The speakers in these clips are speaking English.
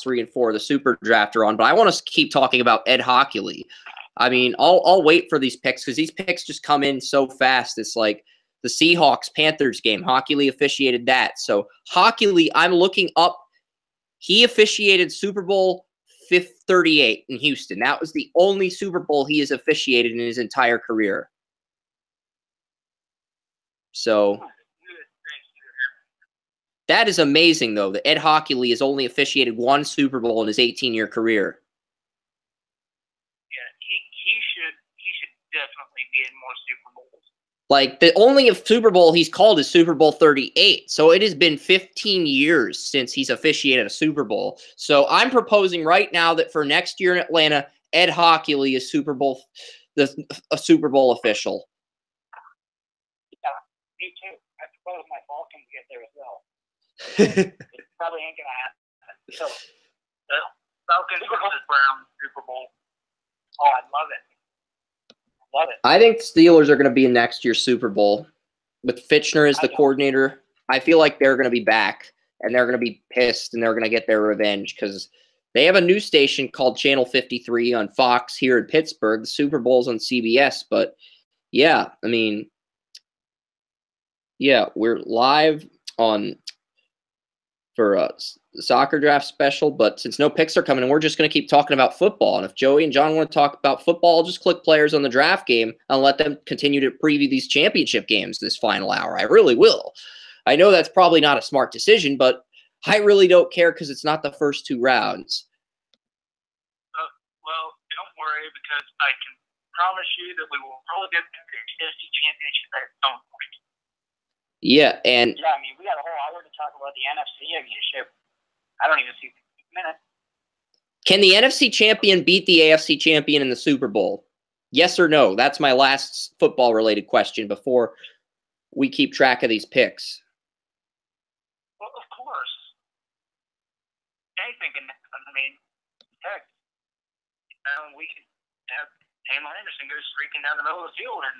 3 and 4 of the Super Draft are on, but I want to keep talking about Ed Hockley. I mean, I'll wait for these picks because these picks just come in so fast. It's like the Seahawks-Panthers game. Hockley officiated that. So Hockley, I'm looking up. He officiated Super Bowl 38 in Houston. That was the only Super Bowl he has officiated in his entire career. So that is amazing, though, that Ed Hockley has only officiated one Super Bowl in his 18-year career. Yeah, he should definitely be in more Super Bowls. Like, the only Super Bowl he's called is Super Bowl 38. So it has been 15 years since he's officiated a Super Bowl. So I'm proposing right now that for next year in Atlanta, Ed Hockley is a Super Bowl official. Yeah, me too. I suppose my Falcons get there as well. It probably ain't gonna happen. So, Falcons versus Browns Super Bowl. Oh, I love it. Love it. I think Steelers are going to be in next year's Super Bowl with Fitchner as the coordinator. I feel like they're going to be back, and they're going to be pissed, and they're going to get their revenge because they have a news station called Channel 53 on Fox here in Pittsburgh. The Super Bowl's on CBS, but yeah, I mean, yeah, we're live on for a soccer draft special, but since no picks are coming, and we're just going to keep talking about football. And if Joey and John want to talk about football, I'll just click players on the draft game and let them continue to preview these championship games this final hour. I really will. I know that's probably not a smart decision, but I really don't care because it's not the first 2 rounds. Well, don't worry because I can promise you that we will probably get the AFC Championship at some point. Yeah, and yeah, I mean, we got a whole hour to talk about the NFC Championship. I don't even see 6 minutes. Can the NFC champion beat the AFC champion in the Super Bowl? Yes or no? That's my last football-related question before we keep track of these picks. Well, of course. Anything can happen. I mean, heck, we could have Taylor Anderson go streaking down the middle of the field and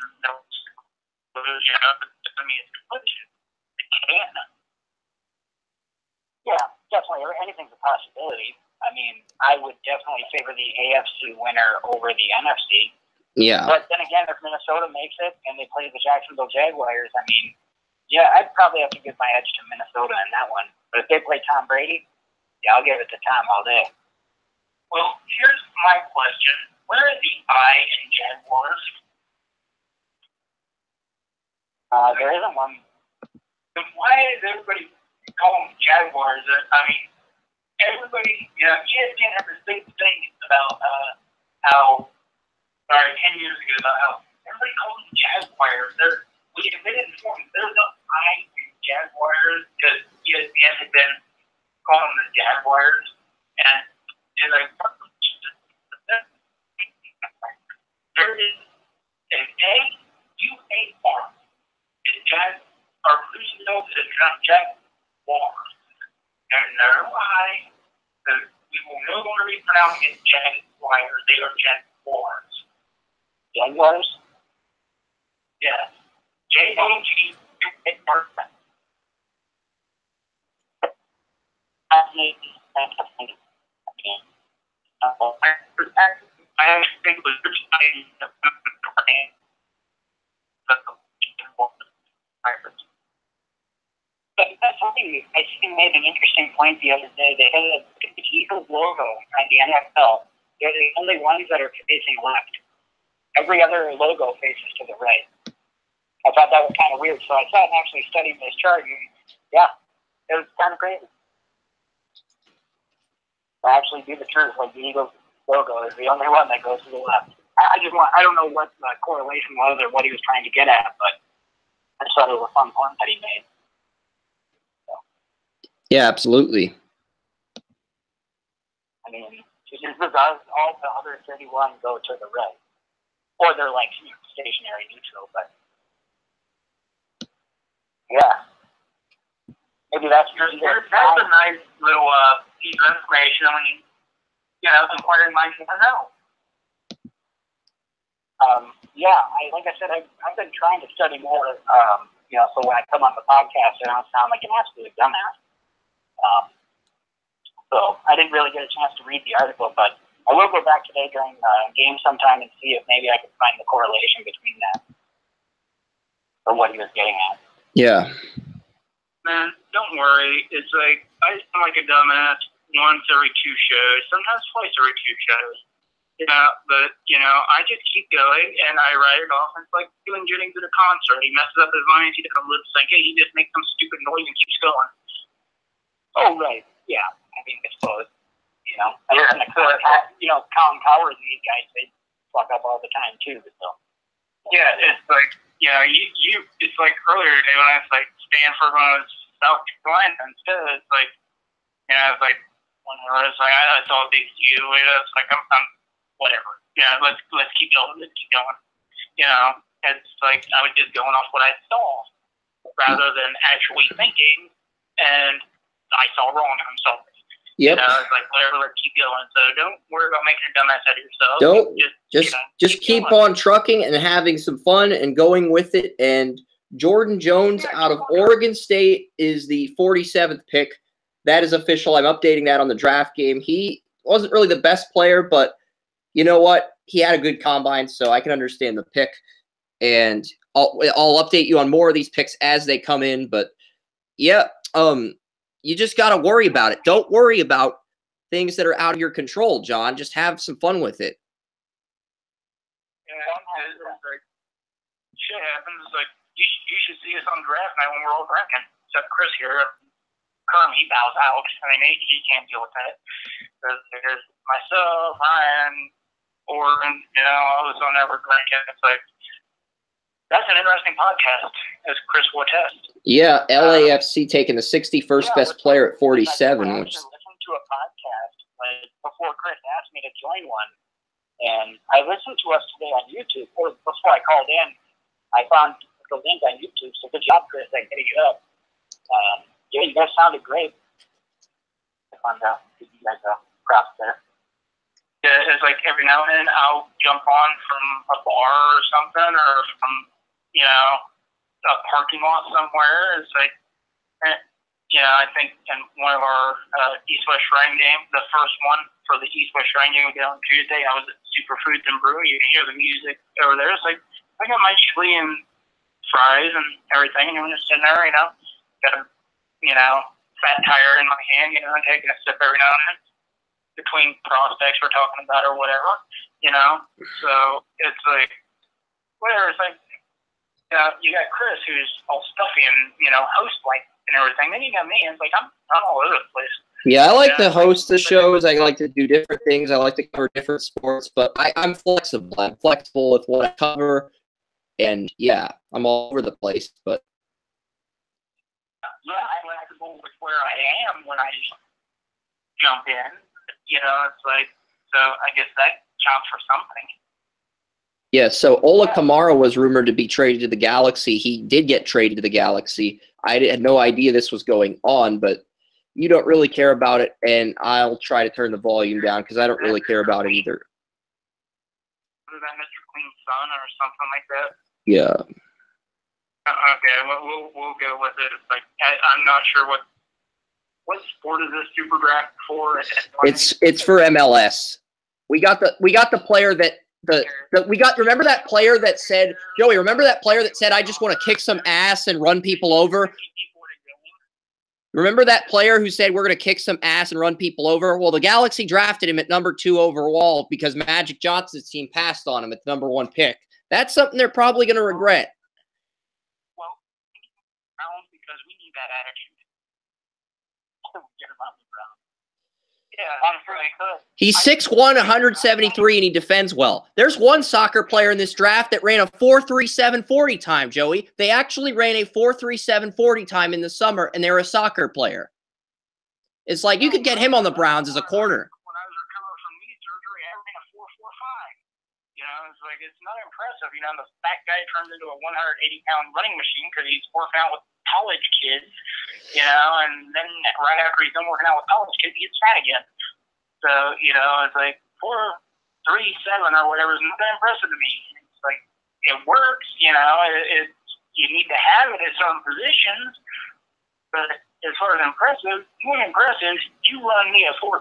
I mean, it's completion. It can. Yeah, definitely. Anything's a possibility. I mean, I would definitely favor the AFC winner over the NFC. Yeah. But then again, if Minnesota makes it and they play the Jacksonville Jaguars, I mean, yeah, I'd probably have to give my edge to Minnesota in that one. But if they play Tom Brady, yeah, I'll give it to Tom all day. Well, here's my question. Where are the I in Jaguars? There isn't one. Then why is everybody calling them Jaguars? I mean, everybody, ESPN had this big thing about how, 10 years ago, about how everybody calls them Jaguars. We admitted before, there's no I in Jaguars because ESPN had been calling them the Jaguars. And they're like, there is an A-U-A-R. Jack are losing those that are Jaguars. And no I. We will no longer be pronouncing it Jaguars. They are Jaguars. Jaguars? Yes. J-A-G-U-A-R. I think it was That's something I think made an interesting point the other day. They had the Eagles logo on the NFL. They're the only ones that are facing left. Every other logo faces to the right. I thought that was kind of weird, so I started actually studying this chart, and yeah, it was kind of crazy. To actually be the truth, like the Eagles logo is the only one that goes to the left. I don't know what the correlation was or what he was trying to get at, but I just thought it was a fun point that he made. So. Yeah, absolutely. I mean, just because all the other 31 go to the right. Or they're like stationary neutral, but yeah. Maybe that's a nice little piece of information. I mean, inquiring minds want to know. Yeah, like I said, I've been trying to study more, so when I come on the podcast, I don't sound like an absolute dumbass. So I didn't really get a chance to read the article, but I will go back today during game sometime and see if maybe I can find the correlation between that or what he was getting at. Yeah. Man, don't worry. It's like, I sound like a dumbass once every 2 shows, sometimes twice every 2 shows. Yeah, but, I just keep going, and I write it off. It's like doing Jennings at a concert. He messes up his lines, he doesn't lip sync it, he just makes some stupid noise and keeps going. Oh, right. Yeah. I mean, I suppose, I listen to Colin Coward and these guys, they fuck up all the time, too. So. Yeah, it's like, it's like earlier today when I was like, Stanford when I was South Carolina instead, it's like, it's like, when I was like, I saw a big view, it's like, I'm whatever. Yeah, let's keep going. Let's keep going. It's like I was just going off what I saw rather than actually thinking, and I saw wrong. I'm sorry. Yep. It's like whatever. Let's keep going. So don't worry about making a dumbass out of yourself. Just keep on trucking and having some fun and going with it. And Jordan Jones out of Oregon State is the 47th pick. That is official. I'm updating that on the draft game. He wasn't really the best player, but you know what? He had a good combine, so I can understand the pick. And I'll update you on more of these picks as they come in. But yeah, you just got to worry about it. Don't worry about things that are out of your control, John. Just have some fun with it. Yeah, it's like, shit happens. It's like you should see us on draft night when we're all drinking. Except Chris here. Kerm, he bows out. I mean, he can't deal with that. There's myself, Ryan, Oren, all this on ever drinking. It's like, that's an interesting podcast, as Chris will attest. Yeah, LAFC taking the 61st best player at 47. I listened to a podcast before Chris asked me to join one, and I listened to us today on YouTube. Before I called in, I found the link on YouTube, so good job, Chris, at getting it up. Yeah, you guys sounded great. I found out. Give you guys props there. Yeah, it's like every now and then I'll jump on from a bar or something, or from, a parking lot somewhere. It's like, I think in one of our East-West Shrine game, the first one for the East-West Shrine game we did on Tuesday, I was at Superfoods and Brew. You can hear the music over there. It's like, I got my chili and fries and everything, and I'm just sitting there, got a fat tire in my hand, and taking a sip every now and then between prospects we're talking about or whatever, So it's like, whatever. It's like, you got Chris who's all stuffy and, host-like and everything. Then you got me, and it's like, I'm all over the place. Yeah, I like to host the shows. I like to do different things. I like to cover different sports, but I'm flexible. I'm flexible with what I cover, and, yeah, I'm all over the place, but yeah, I'm flexible with where I am when I jump in. It's like, so I guess that counts for something. Yeah, so Ola Kamara was rumored to be traded to the Galaxy. He did get traded to the Galaxy. I had no idea this was going on, but you don't really care about it, and I'll try to turn the volume down because I don't really care about it either. Was that Mr. Clean Sun or something like that? Yeah. Okay, we'll go with it. It's like, I'm not sure what sport is this Super Draft for. It's for MLS. We got the player that remember that player that said, Joey, remember that player that said, I just want to kick some ass and run people over? Remember that player who said we're going to kick some ass and run people over? Well, the Galaxy drafted him at number 2 overall because Magic Johnson's team passed on him at the number 1 pick. That's something they're probably going to regret. Because we need that attitude. He's 6'1", 173, and he defends well. There's one soccer player in this draft that ran a 4.37 40 time, Joey. They actually ran a 4.37 40 time in the summer, and they're a soccer player. It's like you could get him on the Browns as a corner. When I was recovering from knee surgery, I ran a 4.45. It's like, it's not impressive. The fat guy turns into a 180-pound running machine because he's working out with college kids, and then right after he's done working out with college kids, he gets fat again. So, it's like 4.37 or whatever is not that impressive to me. It's like, it works, you need to have it at certain positions, but as far as more impressive, you run me a 4-2-1.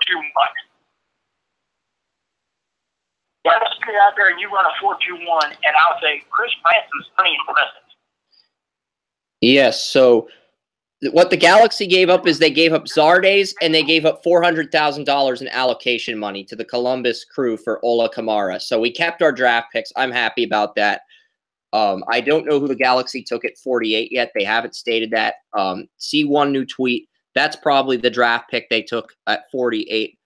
Let's get out there and you run a 4-2-1, and I'll say Chris Ransom's pretty impressive. Yes, so what the Galaxy gave up is they gave up Zardes and they gave up $400,000 in allocation money to the Columbus Crew for Ola Kamara. So we kept our draft picks. I'm happy about that. I don't know who the Galaxy took at 48 yet. They haven't stated that. See one new tweet. That's probably the draft pick they took at 48.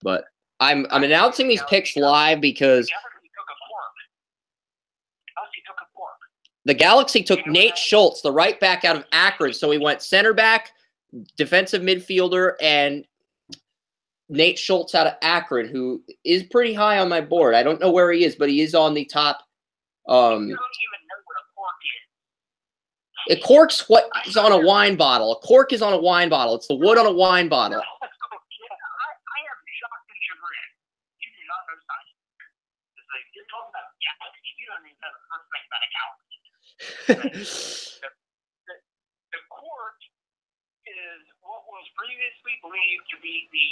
But I'm announcing these picks live because the Galaxy took Nate Schultz, the right back out of Akron. So he went center back, defensive midfielder, and Nate Schultz out of Akron, who is pretty high on my board. I don't know where he is, but he is on the top. You don't even know what a cork is. A cork's what is on a wine bottle. A cork is on a wine bottle. It's the wood on a wine bottle. I am shocked and chagrined. You do not know science. It's like, you're talking about Galaxy. You don't even know the first thing about a Galaxy. The cork is what was previously believed to be the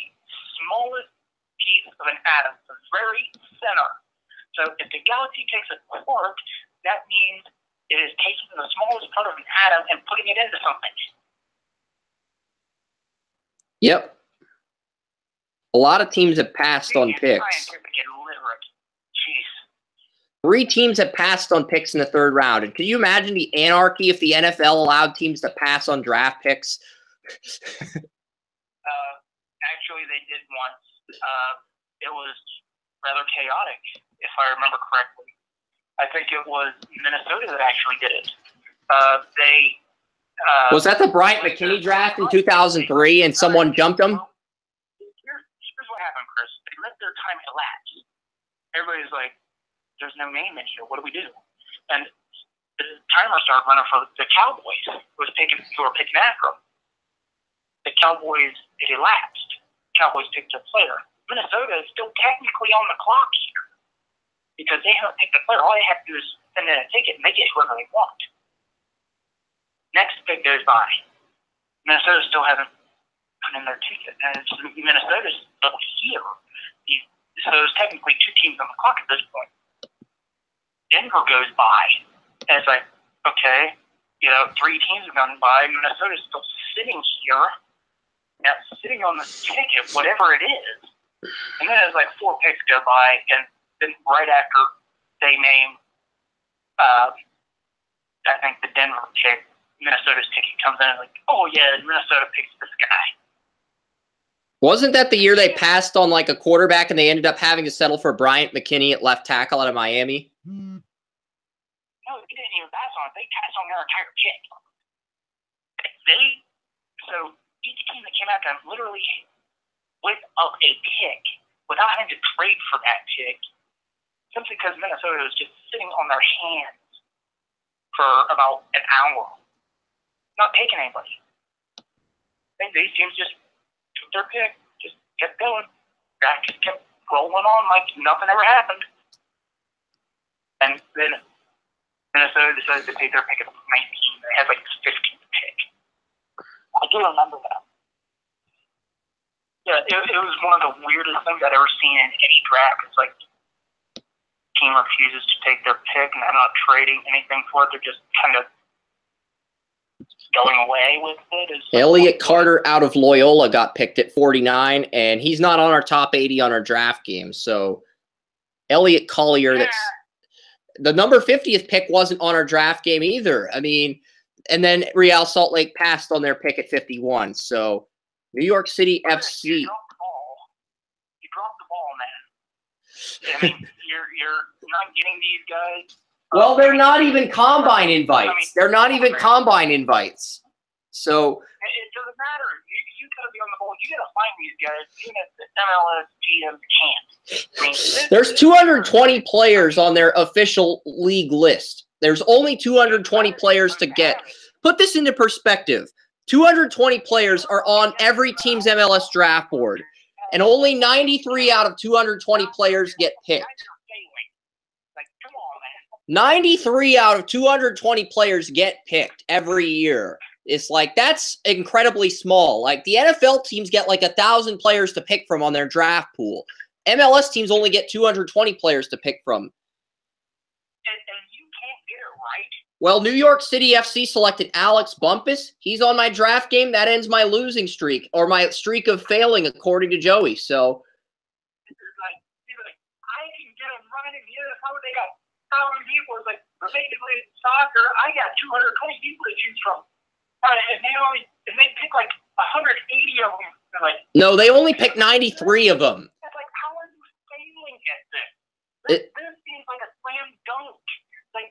smallest piece of an atom, the very center. So if the Galaxy takes a cork, that means it is taking the smallest part of an atom and putting it into something. Yep. A lot of teams have passed on picks. Scientific and literate. Jeez. 3 teams have passed on picks in the 3rd round. And can you imagine the anarchy if the NFL allowed teams to pass on draft picks? Actually, they did once. It was rather chaotic, if I remember correctly. I think it was Minnesota that actually did it. Was that the Bryant McKinney draft in 2003 and someone jumped him? Here's what happened, Chris. They let their time elapse. Everybody's like, there's no name in here. What do we do? And the timer started running for the Cowboys, who were picking after them. The Cowboys, it elapsed. Cowboys picked a player. Minnesota is still technically on the clock here because they haven't picked a player. All they have to do is send in a ticket and they get whoever they want. Next pick goes by. Minnesota still hasn't put in their ticket. And Minnesota's still here. So there's technically 2 teams on the clock at this point. Denver goes by. And it's like, okay, 3 teams have gone by. Minnesota's still sitting here. Now, sitting on the ticket, whatever it is. And then there's like 4 picks go by, and then right after they name, I think the Denver pick, Minnesota's ticket comes in and like, oh yeah, Minnesota picks this guy. Wasn't that the year they passed on like a quarterback and they ended up having to settle for Bryant McKinney at left tackle out of Miami? No, they didn't even pass on it. They passed on their entire pick. So each team that came out and literally went up a pick without having to trade for that pick, simply because Minnesota was just sitting on their hands for about an hour, not taking anybody. These teams just took their pick, just kept going. Guys just kept rolling on like nothing ever happened. And then Minnesota decided to take their pick at 19. They had like the 15th pick. I do remember that. Yeah, it was one of the weirdest things I'd ever seen in any draft. It's like team refuses to take their pick and they're not trading anything for it. They're just kind of going away with it. Elliott Carter out of Loyola got picked at 49, and he's not on our top 80 on our draft game. So Elliott Collier, that's the number 50th pick, wasn't on our draft game either. I mean, and then Real Salt Lake passed on their pick at 51. So New York City FC. You dropped the ball, man. I mean, you're not getting these guys. Well, they're not even combine invites. They're not even combine invites. So it doesn't matter. You got to be on the ball. You got to find these guys, even if the MLS GM can't. I mean, there's 220 players on their official league list. There's only 220 players to get. Put this into perspective. 220 players are on every team's MLS draft board, and only 93 out of 220 players get picked. 93 out of 220 players get picked every year. It's like, that's incredibly small. Like, the NFL teams get like 1,000 players to pick from on their draft pool. MLS teams only get 220 players to pick from. And you can't get it right. Well, New York City FC selected Alex Bumpus. He's on my draft game. That ends my losing streak, or my streak of failing, according to Joey. So, He's like, I can get them running. How they got 1,000 people? It's like, basically, soccer, I got 220 people to choose from. And they pick like 180 of them. They're like, no, they only picked 93 of them. It's like, how are you failing at this? This seems like a slam dunk. Like,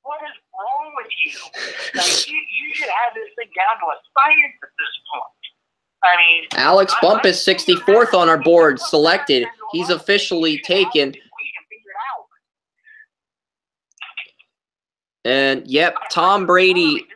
what is wrong with you? Like, you should have this thing down to a science at this point. I mean, Alex Bumpus, 64th on our board, selected. He's officially taken. And, yep, Tom Brady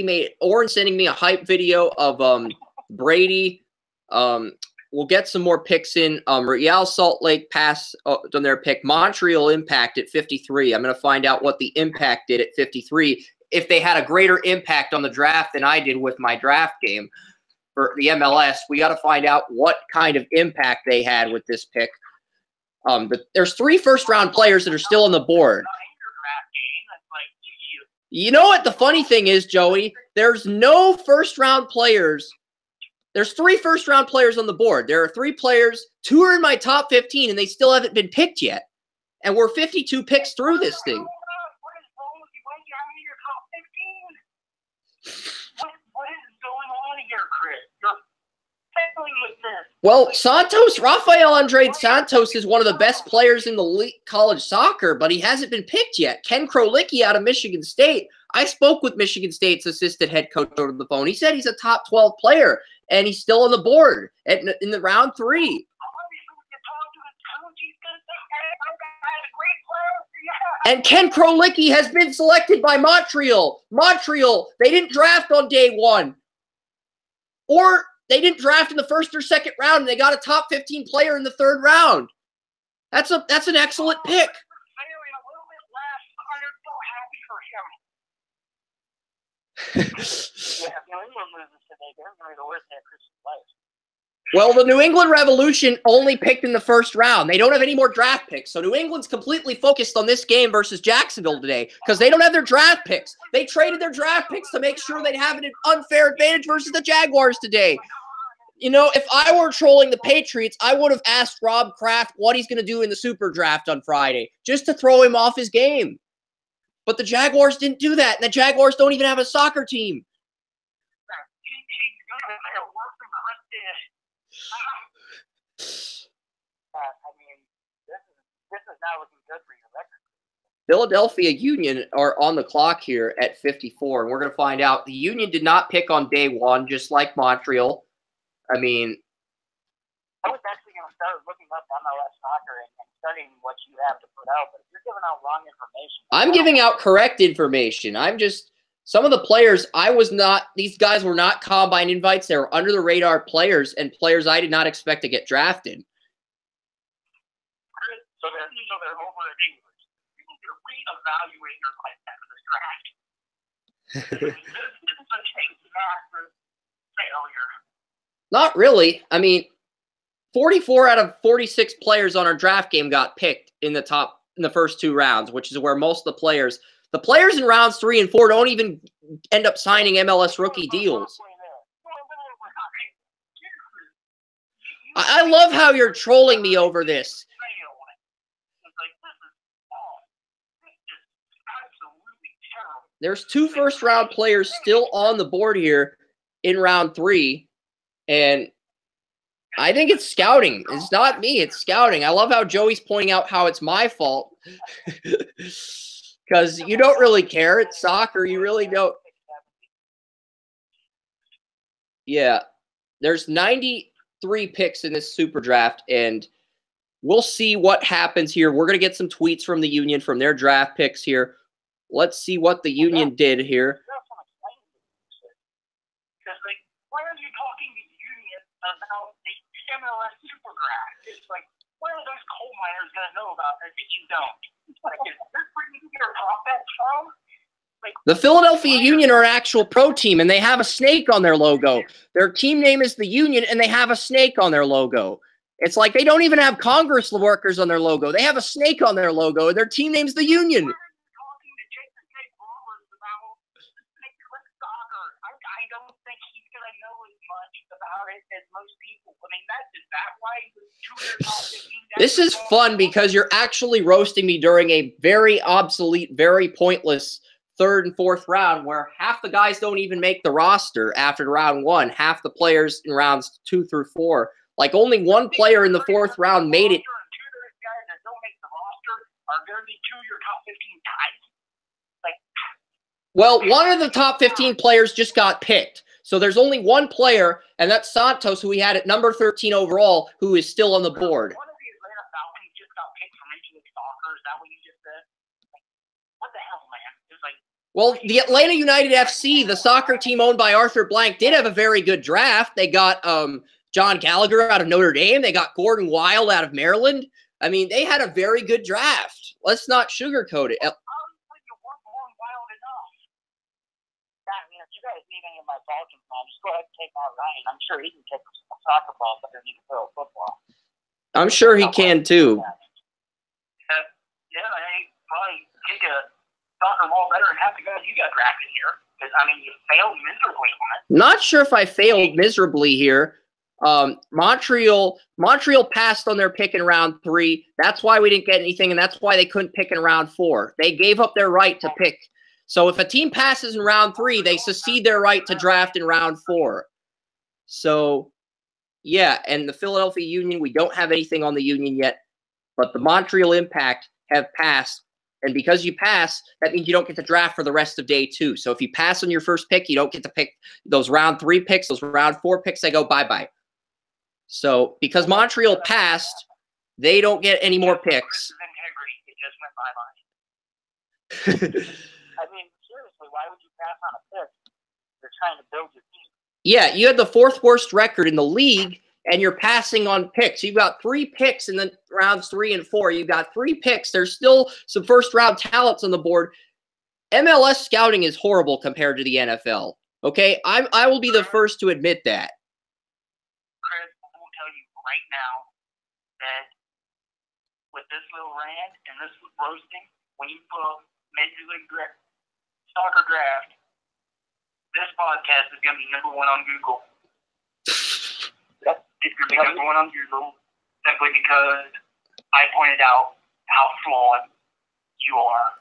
made Oren sending me a hype video of Brady. We'll get some more picks in. Real Salt Lake passed on their pick. Montreal Impact at 53. I'm going to find out what the Impact did at 53. If they had a greater impact on the draft than I did with my draft game for the MLS, we got to find out what kind of impact they had with this pick. But there's 3 first-round players that are still on the board. You know what the funny thing is, Joey? There's no first-round players. There's 3 first-round players on the board. There are 3 players. 2 are in my top 15, and they still haven't been picked yet. And we're 52 picks through this thing. What is wrong with you? Why are you having your top 15? What is going on here, Chris? You're failing with this. Well, Rafael Andrade Santos is one of the best players in the league, college soccer, but he hasn't been picked yet. Ken Krolicki out of Michigan State. I spoke with Michigan State's assistant head coach over the phone. He said he's a top 12 player, and he's still on the board in the round 3. And Ken Krolicki has been selected by Montreal. Montreal, they didn't draft on day 1. Or they didn't draft in the first or second round, and they got a top 15 player in the 3rd round. That's an excellent pick. Well, the New England Revolution only picked in the 1st round. They don't have any more draft picks. So New England's completely focused on this game versus Jacksonville today because they don't have their draft picks. They traded their draft picks to make sure they'd have an unfair advantage versus the Jaguars today. You know, if I were trolling the Patriots, I would have asked Rob Kraft what he's going to do in the Super Draft on Friday just to throw him off his game. But the Jaguars didn't do that, and the Jaguars don't even have a soccer team. This is not looking good for your record. Philadelphia Union are on the clock here at 54, and we're going to find out. The Union did not pick on day 1, just like Montreal. I mean, I was actually going to start looking up MLS soccer and studying what you have to put out, but if you're giving out wrong information. I'm giving out correct information. Some of the players, these guys were not combine invites. They were under the radar players and players I did not expect to get drafted. So they're over at English. You need to reevaluate your life after this draft. This is such a massive failure. Not really. I mean, 44 out of 46 players on our draft game got picked in the first 2 rounds, which is where most of the players in rounds 3 and 4 don't even end up signing MLS rookie deals. I love how you're trolling me over this. There's 2 first-round players still on the board here in round 3, and I think it's scouting. It's not me. It's scouting. I love how Joey's pointing out how it's my fault because you don't really care. It's soccer. You really don't. Yeah, there's 93 picks in this Super Draft, and we'll see what happens here. We're going to get some tweets from the Union from their draft picks here. Let's see what the Union did here. Why are you talking to the Union about the MLS Super Draft? It's like, where are those coal miners going to know about it if you don't? Like, is this where you get your profits from? The Philadelphia Union are an actual pro team, and they have a snake on their logo. Their team name is the Union, and they have a snake on their logo. It's like they don't even have Congress workers on their logo. They have a snake on their logo, and their team name's the Union. I don't think he's going to know as much about it as most people. I mean, is that why he was 2 years off? This is fun because you're actually roasting me during a very obsolete, very pointless 3rd and 4th round where half the guys don't even make the roster after round 1. Half the players in rounds 2 through 4. Like only one player in the 4th round made it. 2 of those guys that don't make the roster are going to be 2 of your top 15 guys. Well, one of the top 15 players just got picked. So there's only one player, and that's Santos, who we had at number 13 overall, who is still on the board. One of the Atlanta Falcons just got picked from Major League Soccer. Is that what you just said? What the hell, man? It's like, well, the Atlanta United FC, the soccer team owned by Arthur Blank, did have a very good draft. They got John Gallagher out of Notre Dame. They got Gordon Wild out of Maryland. I mean, they had a very good draft. Let's not sugarcoat it. You guys need any of my Falcons, man, just go ahead and take Matt Ryan. I'm sure he can kick a soccer ball better than he can throw a football. I'm sure he can, too. Yeah, he probably kick a soccer ball better than half the guys you got drafted here. Because, I mean, you failed miserably on it. Not sure if I failed miserably here. Montreal passed on their pick in round 3. That's why we didn't get anything, and that's why they couldn't pick in round 4. They gave up their right to pick. So if a team passes in round 3, they secede their right to draft in round 4. So, yeah, and the Philadelphia Union, we don't have anything on the Union yet, but the Montreal Impact have passed. And because you pass, that means you don't get to draft for the rest of day 2. So if you pass on your first pick, you don't get to pick those round 3 picks, those round 4 picks, they go bye-bye. So because Montreal passed, they don't get any more picks. It just went bye-bye. I mean, seriously, why would you pass on a pick? You're trying to build your team. Yeah, you had the 4th worst record in the league, and you're passing on picks. You've got 3 picks in the rounds 3 and 4. You've got 3 picks. There's still some first-round talents on the board. MLS scouting is horrible compared to the NFL. Okay, I will be the first to admit that. Chris, I will tell you right now that with this little rant and this roasting, when you put Major League Soccer Draft, this podcast is going to be #1 on Google. It's going to be #1 on Google simply because I pointed out how flawed you are.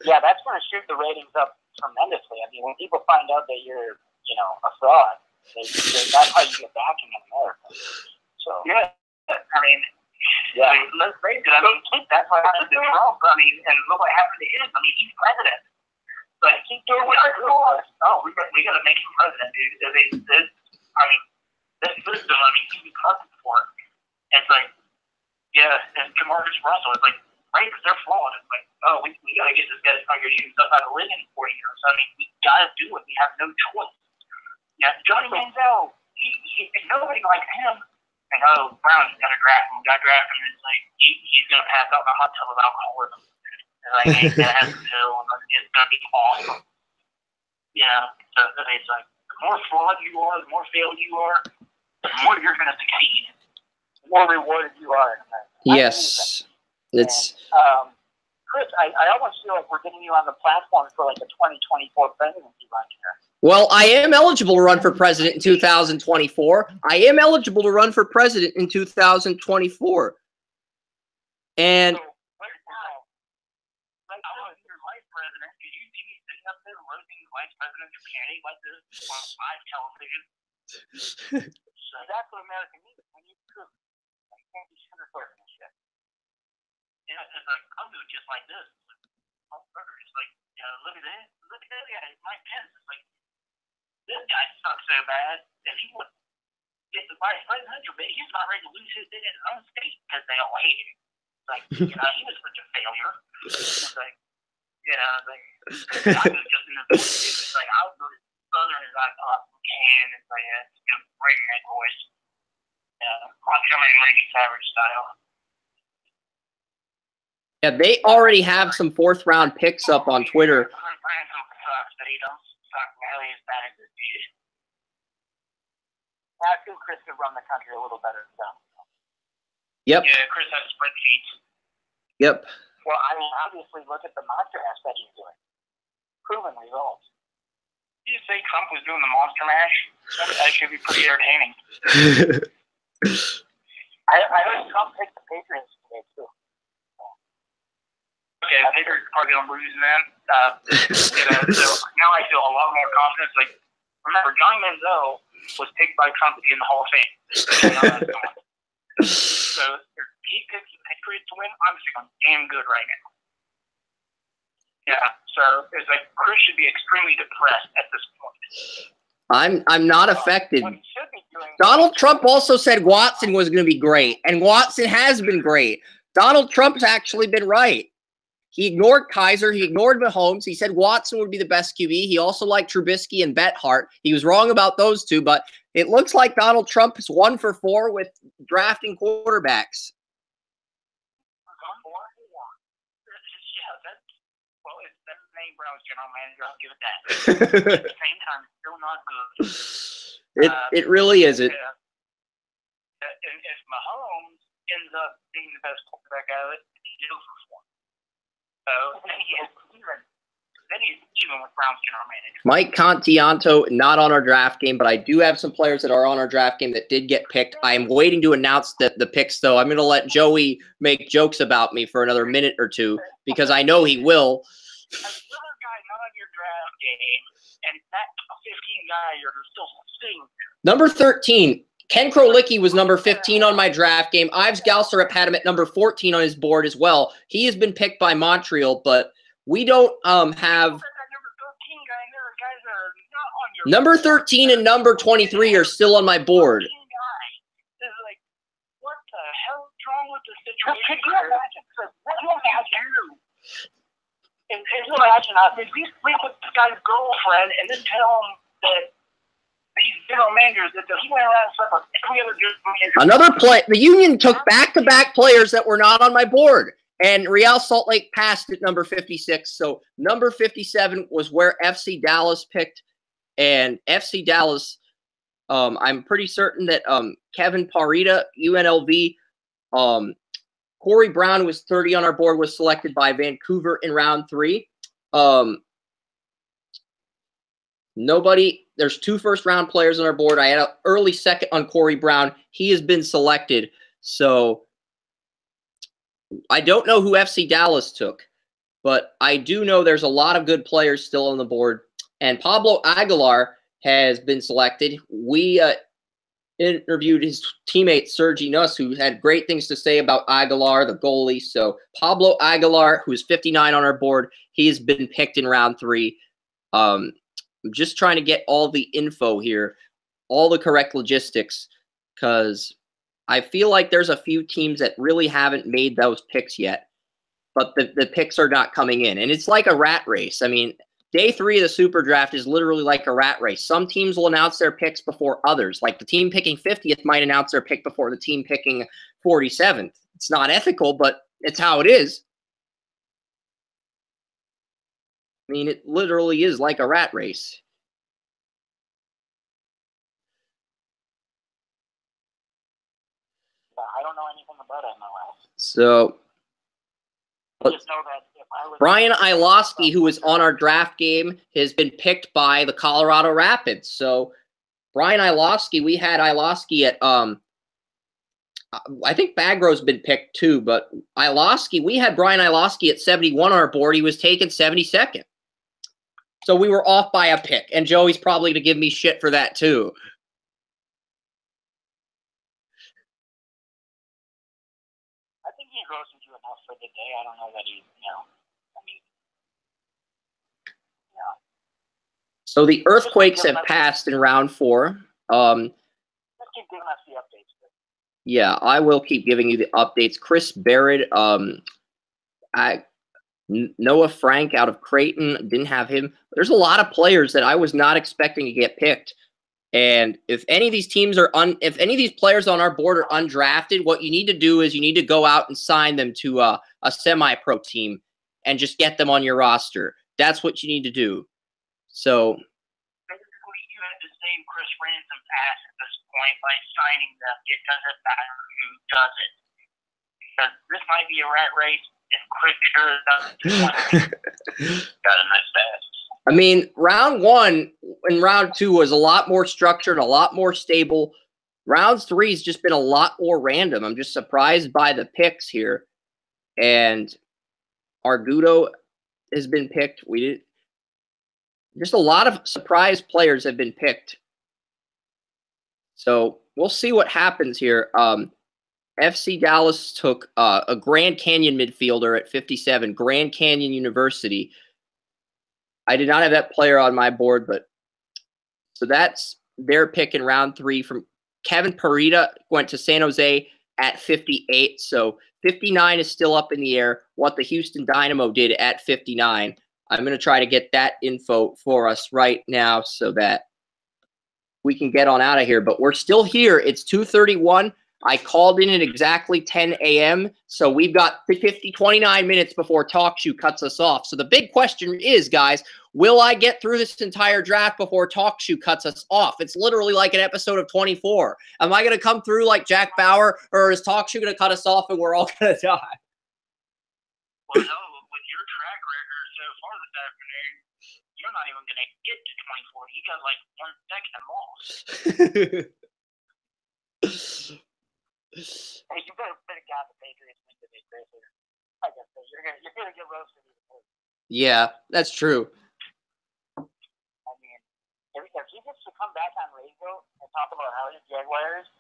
Yeah, that's going to shoot the ratings up tremendously. I mean, when people find out that you're, a fraud, that's how you get backing in America. So yeah, I mean. Yeah, let's face it. I mean, that's what happened to Trump. I mean, and look what happened to him. I mean, he's president. But keep doing what you're doing. Oh, we got to make him president, dude. This system, I mean, he's perfect for it. It's like, yeah, and Jamarcus Russell, it's like, right, because they're flawed. It's like, oh, we got to get this guy to start getting stuff out of living in 40 years. I mean, we got to do it. We have no choice. Yeah, Johnny Manziel, he nobody likes him. And Brown's going to draft him. Got draft him, and it's like he's going to pass out in a hot tub of alcoholism. And like he's going to have to pill, and it's going to be awesome. So it's like the more flawed you are, the more failed you are, the more you're going to succeed. The more rewarded you are. Yes, it's. Chris, I almost feel like we're getting you on the platform for like a 2024 presidency run here. Well, I am eligible to run for president in 2024. I am eligible to run for president in 2024. And so, right now, I want to be your vice president. Did you see me sitting up there roasting the vice presidential candidate like this on live television? So that's what America needs. We need truth. I can't be sugarcoating this shit. It's like, I'll do it just like this. It's like, look at that. Look at that guy. Mike Pence. It's like, this guy sucks so bad that he would get the vice presidential bid. He's not ready to lose his bid in his own state because they all hate him. It's like, he was such a failure. It's like, I was just in the it's like, I'll go as southern as I possibly can. It's like, just bring that voice. I'm coming in Randy Savage style. Yeah, they already have some 4th-round picks up on Twitter. Ransom sucks, but he don't suck nearly as bad as this dude. I feel Chris could run the country a little better than Donald Trump. Yep. Yeah, Chris has spreadsheets. Yep. Well, I mean, obviously, look at the monster mash that he's doing. Proven results. Did you say Trump was doing the monster mash? That should be pretty entertaining. I heard Trump pick the Patriots today, too. Okay, I think we're probably going to lose then. So now I feel a lot more confidence. Like, remember, Johnny Manziel was picked by Trump to be in the Hall of Fame. So if he picks the Patriots to win, I'm feeling damn good right now. Yeah, so it's like Chris should be extremely depressed at this point. I'm not affected. Donald Trump also said Watson was going to be great, and Watson has been great. Donald Trump's actually been right. He ignored Kaiser. He ignored Mahomes. He said Watson would be the best QB. He also liked Trubisky and Bethart. He was wrong about those two, but it looks like Donald Trump is 1 for 4 with drafting quarterbacks. Well, it's the name Brown's general manager. I'll give it that. At the same time, still not good. It really isn't. And if Mahomes ends up being the best quarterback out of it, he's 0 for 4. So then he's even with Brown's general manager. Mike Contianto, not on our draft game, but I do have some players that are on our draft game that did get picked. I am waiting to announce the picks, though. I'm going to let Joey make jokes about me for another minute or two because I know he will. Another guy not on your draft game, and that 15 guy you're still seeing. Number 13. Ken Krolicki was number 15 on my draft game. Ives Galsarep had him at number 14 on his board as well. He has been picked by Montreal, but we don't have... Number 13 and number 23 are still on my board. What the hell is wrong with the situation? Could you imagine? What do you imagine? Can you imagine if we sleep with this guy's girlfriend and then tell him that these general managers that he went around and slept with every other general manager. Another play. The Union took back-to-back players that were not on my board, and Real Salt Lake passed at number 56. So number 57 was where FC Dallas picked, and FC Dallas. I'm pretty certain that Kevin Parita, UNLV, Corey Brown was 30 on our board, was selected by Vancouver in round 3. There's 2 first-round players on our board. I had an early second on Corey Brown. He has been selected. So I don't know who FC Dallas took, but I do know there's a lot of good players still on the board. And Pablo Aguilar has been selected. We interviewed his teammate Sergi Nuss, who had great things to say about Aguilar, the goalie. So Pablo Aguilar, who's 59 on our board, he has been picked in round 3. I'm just trying to get all the info here, all the correct logistics, because I feel like there's a few teams that really haven't made those picks yet, but the picks are not coming in. And it's like a rat race. I mean, day 3 of the Super Draft is literally like a rat race. Some teams will announce their picks before others. Like the team picking 50th might announce their pick before the team picking 47th. It's not ethical, but it's how it is. I mean, it literally is like a rat race. I don't know anything about MLS. So, I just know that if I was Brian Ilosky, who is on our draft game, has been picked by the Colorado Rapids. So, Brian Ilosky, we had Ilosky at I think Bagro's been picked too, but Ilosky, we had Brian Ilosky at 71 on our board. He was taken 72nd. So we were off by a pick, and Joey's probably going to give me shit for that too. I think he grows into enough for the day. I don't know that he, So the Earthquakes have passed in round 4. Just keep giving us the updates. Yeah, I will keep giving you the updates. Chris Barrett, Noah Frank out of Creighton, didn't have him. There's a lot of players that I was not expecting to get picked, And if any of these teams are if any of these players on our board are undrafted, what you need to do is you need to go out and sign them to a semi-pro team and just get them on your roster. That's what you need to do. So basically, you have to save Chris Ransom's ass at this point by signing them. It doesn't matter who does it, because this might be a rat race, and Chris sure doesn't. Got a nice ass. I mean, round 1 and round 2 was a lot more structured, a lot more stable. Round 3 has just been a lot more random. I'm just surprised by the picks here. And Argudo has been picked. Just a lot of surprise players have been picked. So we'll see what happens here. FC Dallas took a Grand Canyon midfielder at 57, Grand Canyon University. I did not have that player on my board, but so that's their pick in round 3. From Kevin Parita went to San Jose at 58. So 59 is still up in the air. What the Houston Dynamo did at 59. I'm going to try to get that info for us right now so that we can get on out of here. But we're still here. It's 2:31. I called in at exactly 10 a.m. So we've got 29 minutes before TalkShoe cuts us off. So the big question is, guys, will I get through this entire draft before TalkShoe cuts us off? It's literally like an episode of 24. Am I going to come through like Jack Bauer, or is TalkShoe going to cut us off and we're all going to die? Well, no, with your track record so far this afternoon, you're not even going to get to 24. You got like 1 second and lost. Hey, you better count the Patriots win today, Chris. I guess so. You're gonna get roasted. Yeah, that's true. I mean, if he gets to come back on radio and talk about how his Jaguars,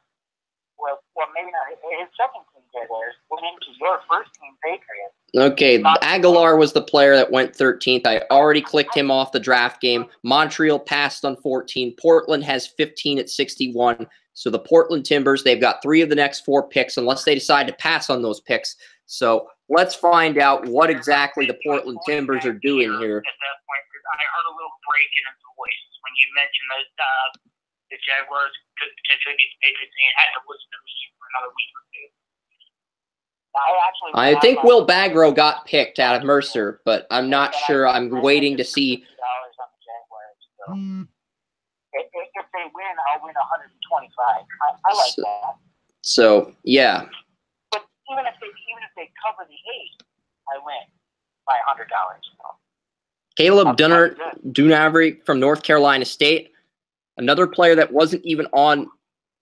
well, maybe not his second team Jaguars went into your first team Patriots. Okay, Aguilar was the player that went 13th. I already clicked him off the draft game. Montreal passed on 14. Portland has 15 at 61. So the Portland Timbers, they've got 3 of the next 4 picks unless they decide to pass on those picks. So let's find out what exactly the Portland Timbers are doing here. At that point, I heard a little break in his voice when you mentioned that the Jaguars could potentially be the Patriots, and you had to listen to me for another week or 2. I think Will Bagro got picked out of Mercer, but I'm not sure. I'm waiting to see. If they win, I'll win 125. I like that. So yeah. But even if they cover the 8, I win by $100. Caleb Dunavry from North Carolina State, another player that wasn't even on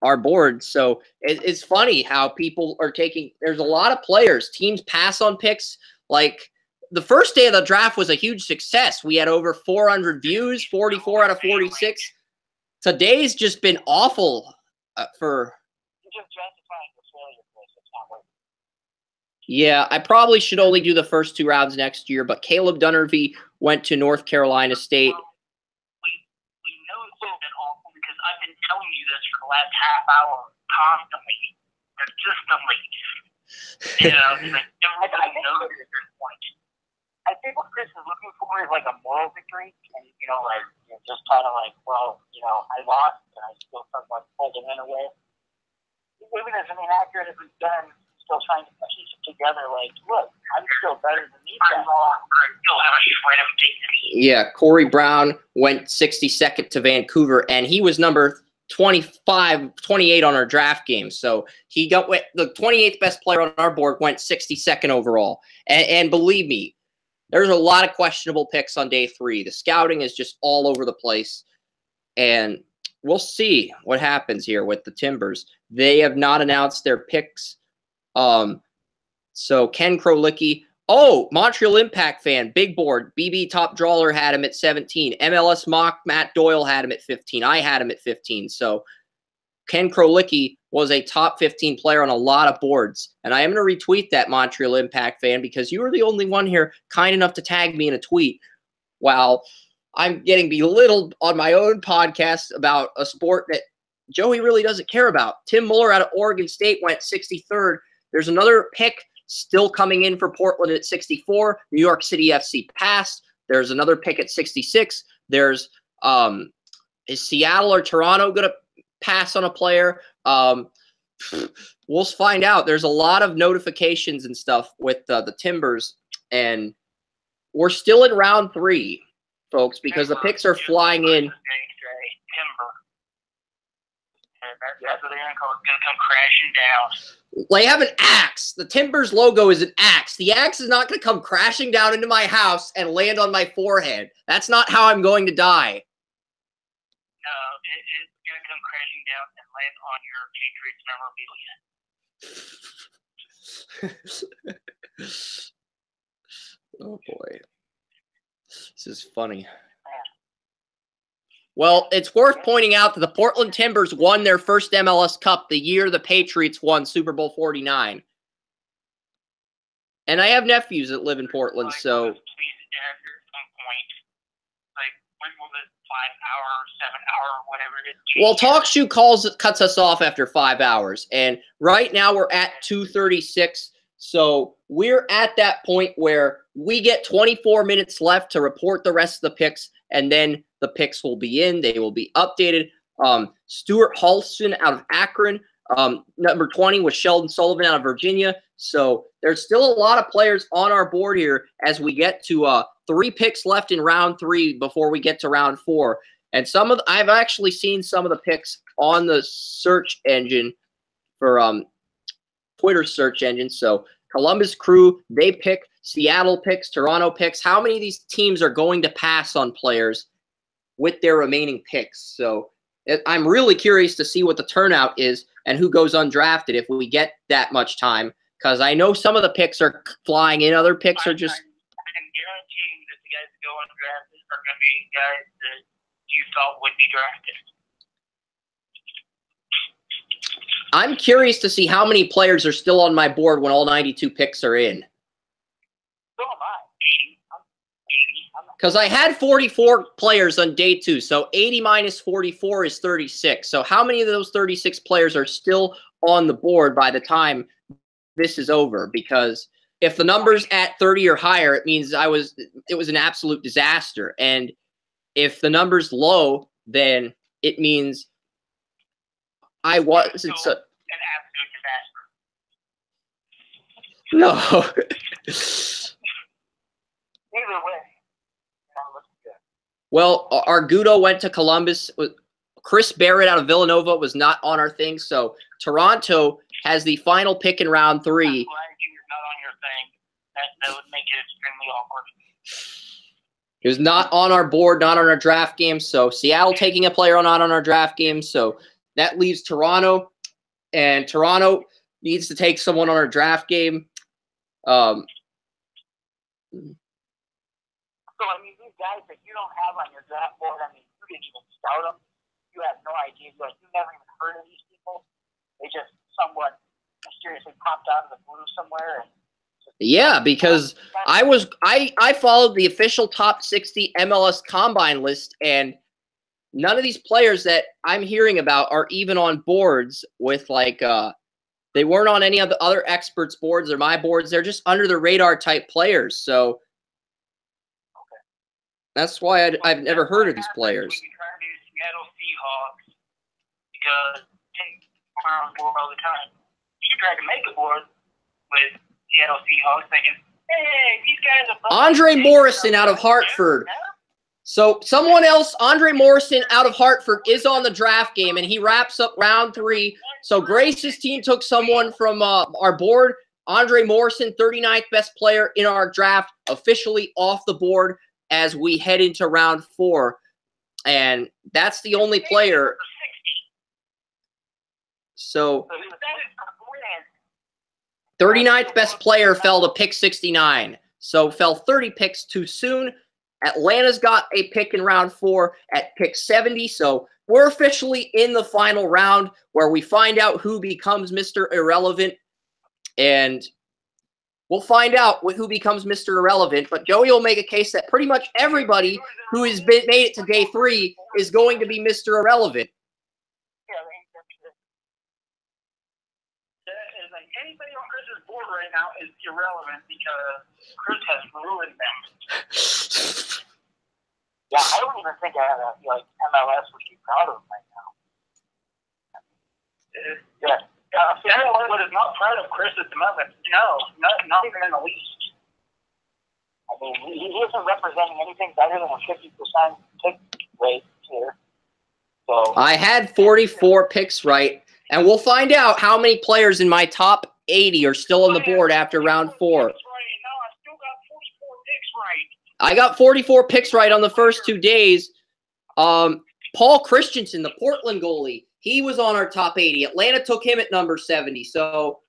our board. So it's funny how people are taking. There's a lot of players. Teams pass on picks. Like the first day of the draft was a huge success. We had over 400 views, 44 out of 46. Today's just been awful for. Yeah, I probably should only do the first 2 rounds next year, but Caleb Dunnervy went to North Carolina State. We know it's been awful because I've been telling you this for the last half hour constantly, consistently. You know, like everybody knows at this point. I think what Chris is looking for is like a moral victory, and like just kind of like, well, I lost, and I still sort of like pulled it in a way. Even as inaccurate as it's done, still trying to piece it together. Like, look, I'm still better than these guys. I still have a shred of dignity. Yeah, Corey Brown went 62nd to Vancouver, and he was number 28 on our draft game. So he got the 28th best player on our board, went 62nd overall. And believe me, there's a lot of questionable picks on day 3. The scouting is just all over the place. And we'll see what happens here with the Timbers. They have not announced their picks. So Ken Krolicki. Oh, Montreal Impact fan, big board. BB Top Drawler had him at 17. MLS Mock, Matt Doyle had him at 15. I had him at 15. So Ken Krolicki was a top 15 player on a lot of boards. And I am going to retweet that, Montreal Impact fan, because you were the only one here kind enough to tag me in a tweet while I'm getting belittled on my own podcast about a sport that Joey really doesn't care about. Tim Muller out of Oregon State went 63rd. There's another pick still coming in for Portland at 64. New York City FC passed. There's another pick at 66. There's Is Seattle or Toronto going to pass on a player? We'll find out. There's a lot of notifications and stuff with the Timbers, and we're still in round 3, folks, because the picks are flying in. That's what they're going to call it. It's going to come crashing down. They have an axe. The Timbers logo is an axe. The axe is not going to come crashing down into my house and land on my forehead. That's not how I'm going to die. No, it's going to come crashing down and land on your Patriots memorabilia. Oh, boy. This is funny. Well, it's worth pointing out that the Portland Timbers won their first MLS Cup the year the Patriots won Super Bowl 49. And I have nephews that live in Portland, so... Please, after some point, like, when will this 5-hour, 7-hour, whatever it is? Well, TalkShoe cuts us off after 5 hours, and right now we're at 2:36, so we're at that point where we get 24 minutes left to report the rest of the picks, and then the picks will be in. They will be updated. Stuart Halston out of Akron. Number 20 was Sheldon Sullivan out of Virginia. So there's still a lot of players on our board here as we get to 3 picks left in round 3 before we get to round 4. And I've actually seen some of the picks on the search engine for Twitter search engine. So Columbus Crew, they pick. Seattle picks. Toronto picks. How many of these teams are going to pass on players with their remaining picks? So I'm really curious to see what the turnout is and who goes undrafted if we get that much time, because I know some of the picks are flying in. Other picks are just... I'm guaranteeing that the guys that go undrafted are going to be guys that you thought would be drafted. I'm curious to see how many players are still on my board when all 92 picks are in. So am I. 80. Because I had 44 players on day 2, so 80 minus 44 is 36. So how many of those 36 players are still on the board by the time this is over? Because if the number's at 30 or higher, it means it was an absolute disaster. And if the number's low, then it means I wasn't an absolute disaster. No. Either way. Well, Argudo went to Columbus. Chris Barrett out of Villanova was not on our thing. So Toronto has the final pick in round 3. I'm glad he was not on your thing. That would make it extremely awkward. He was not on our board, not on our draft game. So Seattle taking a player not on our draft game. So that leaves Toronto. And Toronto needs to take someone on our draft game. So, I mean, these guys that you don't have on your draft board, I mean, you didn't even scout them. You have no idea. You never even heard of these people. They just somewhat mysteriously popped out of the blue somewhere. Yeah, because I followed the official top 60 MLS Combine list, and none of these players that I'm hearing about are even on boards with, like, they weren't on any of the other experts' boards or my boards. They're just under the radar type players. So that's why I've never heard of these players. We try to do Seattle Seahawks because we're on board all the time. You tried to make a board with Seattle Seahawks thinking, hey, these guys are... Andre Morrison out of Hartford. So someone else, Andre Morrison out of Hartford, is on the draft game, and he wraps up round 3. So Grace's team took someone from our board. Andre Morrison, 39th best player in our draft, officially off the board as we head into round 4. And that's the only player. So 39th best player fell to pick 69. So fell 30 picks too soon. Atlanta's got a pick in round 4 at pick 70. So we're officially in the final round where we find out who becomes Mr. Irrelevant. And we'll find out who becomes Mr. Irrelevant. But Joey will make a case that pretty much everybody who has made it to day 3 is going to be Mr. Irrelevant. Anybody on Chris's board right now is irrelevant because Chris has ruined them. Yeah, I don't even think MLS would be proud of him right now. MLS is not proud of Chris at the moment. No, not even in the least. I mean, he isn't representing anything better than a 50% pick rate here. So I had 44 picks right, and we'll find out how many players in my top 80 are still on the board after round 4. I got 44 picks right on the first 2 days. Paul Christensen, the Portland goalie, he was on our top 80. Atlanta took him at number 70. So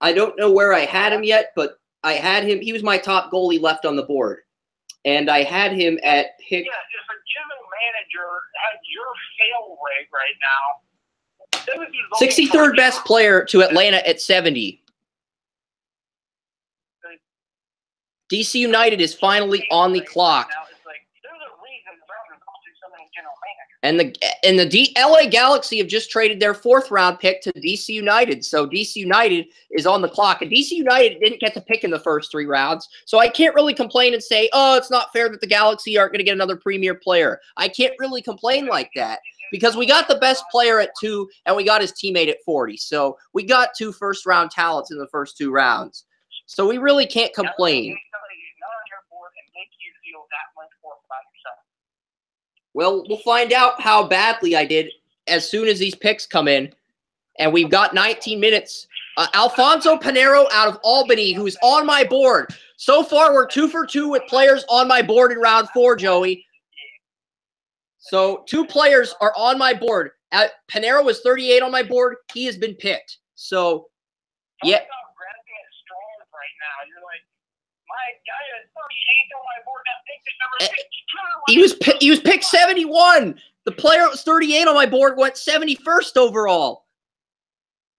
I don't know where I had him yet, but I had him. He was my top goalie left on the board. And I had him at pick. Yeah, if a general manager had your fail rate right now, 63rd best player to Atlanta at 70. DC United is finally on the clock. And the LA Galaxy have just traded their 4th round pick to DC United. So DC United is on the clock. And DC United didn't get to pick in the first 3 rounds. So I can't really complain and say, oh, it's not fair that the Galaxy aren't going to get another premier player. I can't really complain like that because we got the best player at 2 and we got his teammate at 40. So we got 2 first-round talents in the first 2 rounds. So we really can't complain. Well, we'll find out how badly I did as soon as these picks come in. And we've got 19 minutes. Alfonso Pinheiro out of Albany, who's on my board. So far, we're 2 for 2 with players on my board in round 4, Joey. So 2 players are on my board. Pinheiro was 38 on my board. He has been picked. So, yeah. He was picked 71. The player that was 38 on my board went 71st overall.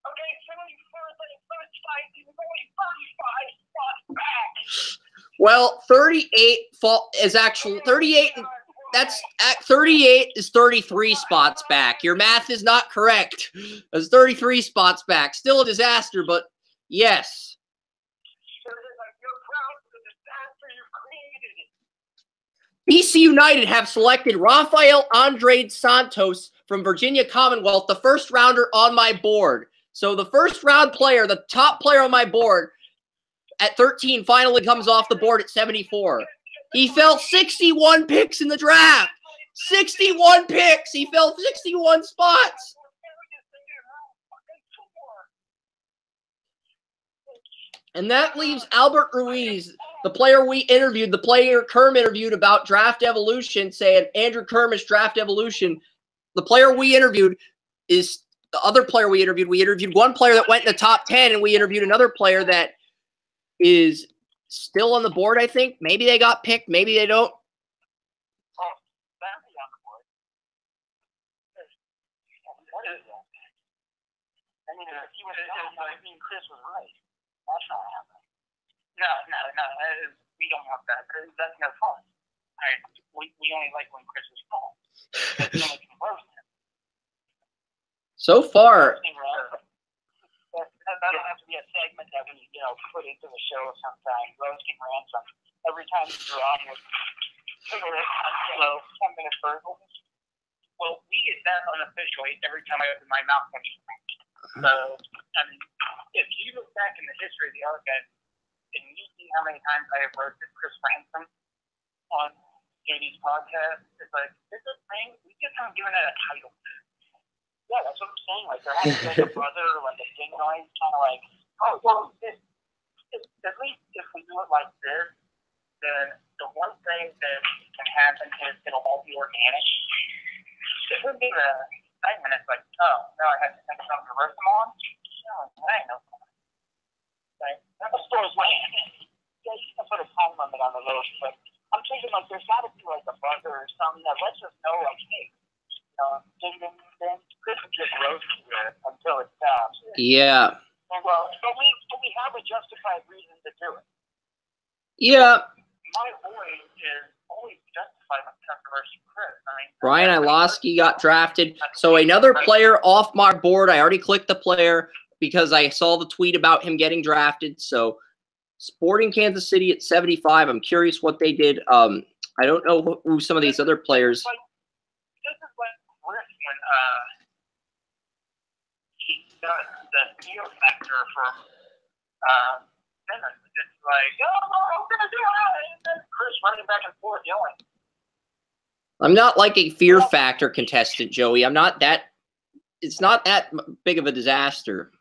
Okay, 71st, but it's fine. He was only 35 spots back. Well, 38 is actually 38. That's at 38 is 33 spots back. Your math is not correct. It's 33 spots back. Still a disaster, but yes. DC United have selected Rafael Andrade Santos from Virginia Commonwealth, the first rounder on my board. So the first round player, the top player on my board at 13 finally comes off the board at 74. He fell 61 picks in the draft. 61 picks. He fell 61 spots. And that leaves Albert Ruiz, the player we interviewed, the player Kerm interviewed about draft evolution, saying Andrew Kermish draft evolution. The player we interviewed is the other player we interviewed. We interviewed one player that went in the top 10, and we interviewed another player that is still on the board, I think. Maybe they got picked. Maybe they don't. Chris was right. That's not happening. No. We don't want that. That's no fun. We only like when Chris is calm. That's the only conversion. So far. That'll have to be a segment that we, put into the show sometime. Roasting Ransom. Every time you're on with 10 minutes verbal. Well, we get that unofficially every time I open my mouth. So, if you look back in the history of the archive, and you see how many times I have roasted Chris Ransom on JD's podcast, it's like, this is a thing, we just haven't given it a title. Yeah, that's what I'm saying. Like, there has to be like a brother or like a ding noise, kind of like, oh, well, at least if we do it like this, then the one thing that can happen is it'll all be organic. It would be the segment, it's like, oh, now I have to think something to roast them on? No, I ain't no fun. Right? That's a store's land. Yeah, you can put a time limit on the roast, but I'm thinking, like, there's got to be, like, a buzzer or something that lets us know, like, hey, then Chris will just roast you until it stops. Yeah. And, well, but we have a justified reason to do it. Yeah. My voice is always justified with controversy, Chris. Brian Ilosky got drafted. So another player off my board. I already clicked the player because I saw the tweet about him getting drafted. So Sporting Kansas City at 75. I'm curious what they did. I don't know who some of these other players. This is what Chris when he does the fear factor for Simmons. It's like, oh, I'm gonna do it. And then Chris running back and forth yelling. I'm not like a fear factor contestant, Joey. I'm not that. It's not that big of a disaster.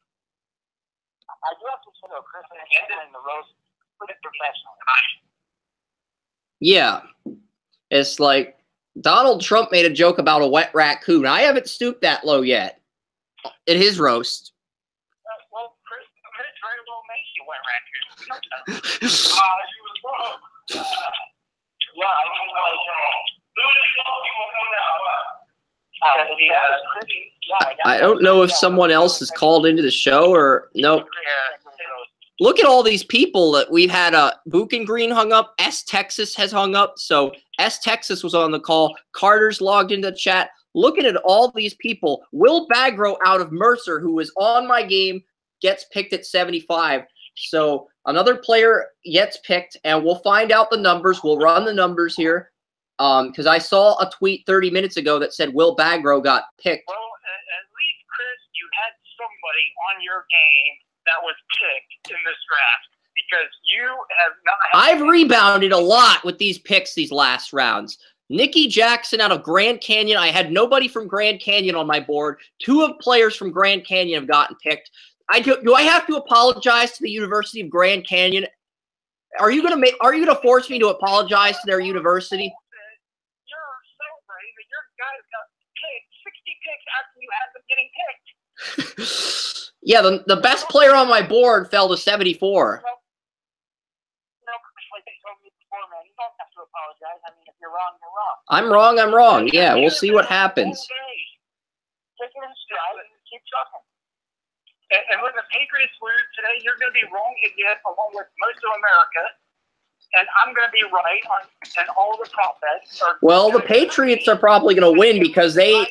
I do have to say though, Chris and the roast pretty professional. Yeah, it's like Donald Trump made a joke about a wet raccoon. I haven't stooped that low yet in his roast. Well, Chris very well made you wet raccoon. He was wrong. Yeah, I mean, I don't know if someone else has called into the show or nope. Look at all these people that we've had. Buchan Green hung up. S Texas has hung up. So S Texas was on the call. Carter's logged into the chat. Looking at all these people. Will Bagro out of Mercer, who was on my game, gets picked at 75. So another player gets picked, and we'll find out the numbers. We'll run the numbers here. Because I saw a tweet 30 minutes ago that said Will Bagro got picked. Well, at least, Chris, you had somebody on your game that was picked in this draft because you have not. I've rebounded a lot with these picks these last rounds. Nikki Jackson out of Grand Canyon. I had nobody from Grand Canyon on my board. 2 of players from Grand Canyon have gotten picked. Do I have to apologize to the University of Grand Canyon? Are you gonna force me to apologize to their university? You're so brave that your guys got picked 60 picks after you had them getting picked. Yeah, the best player on my board fell to 74. No, like they told me before, man, you don't have to apologize. I mean, if you're wrong, you're wrong. I'm wrong. Yeah, we'll see what happens. Take it in stride and keep trucking. And when the Patriots lose today, you're going to be wrong again, along with most of America. And I'm going to be right on all the prop bets. Well, the Patriots are probably going to win because they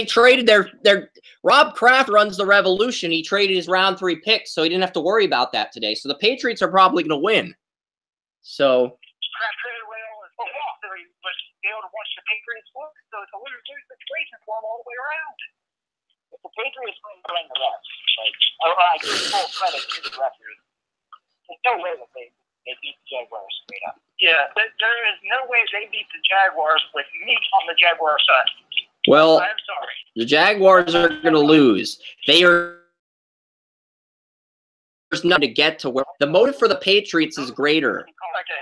traded their Rob Kraft runs the Revolution. He traded his round 3 picks, so he didn't have to worry about that today. So the Patriots are probably going to win. So Kraft traded away all his picks, so he was able to watch the Patriots work. So it's a lose-lose situation for him all the way around. If the Patriots win, blame the refs. I give full credit to the referees. There's no way that they beat the Jaguars straight up. Yeah, there is no way they beat the Jaguars with me on the Jaguar side. well, I'm sorry. the Jaguars are going to lose. There's nothing to get to where the motive for the Patriots is greater. Okay.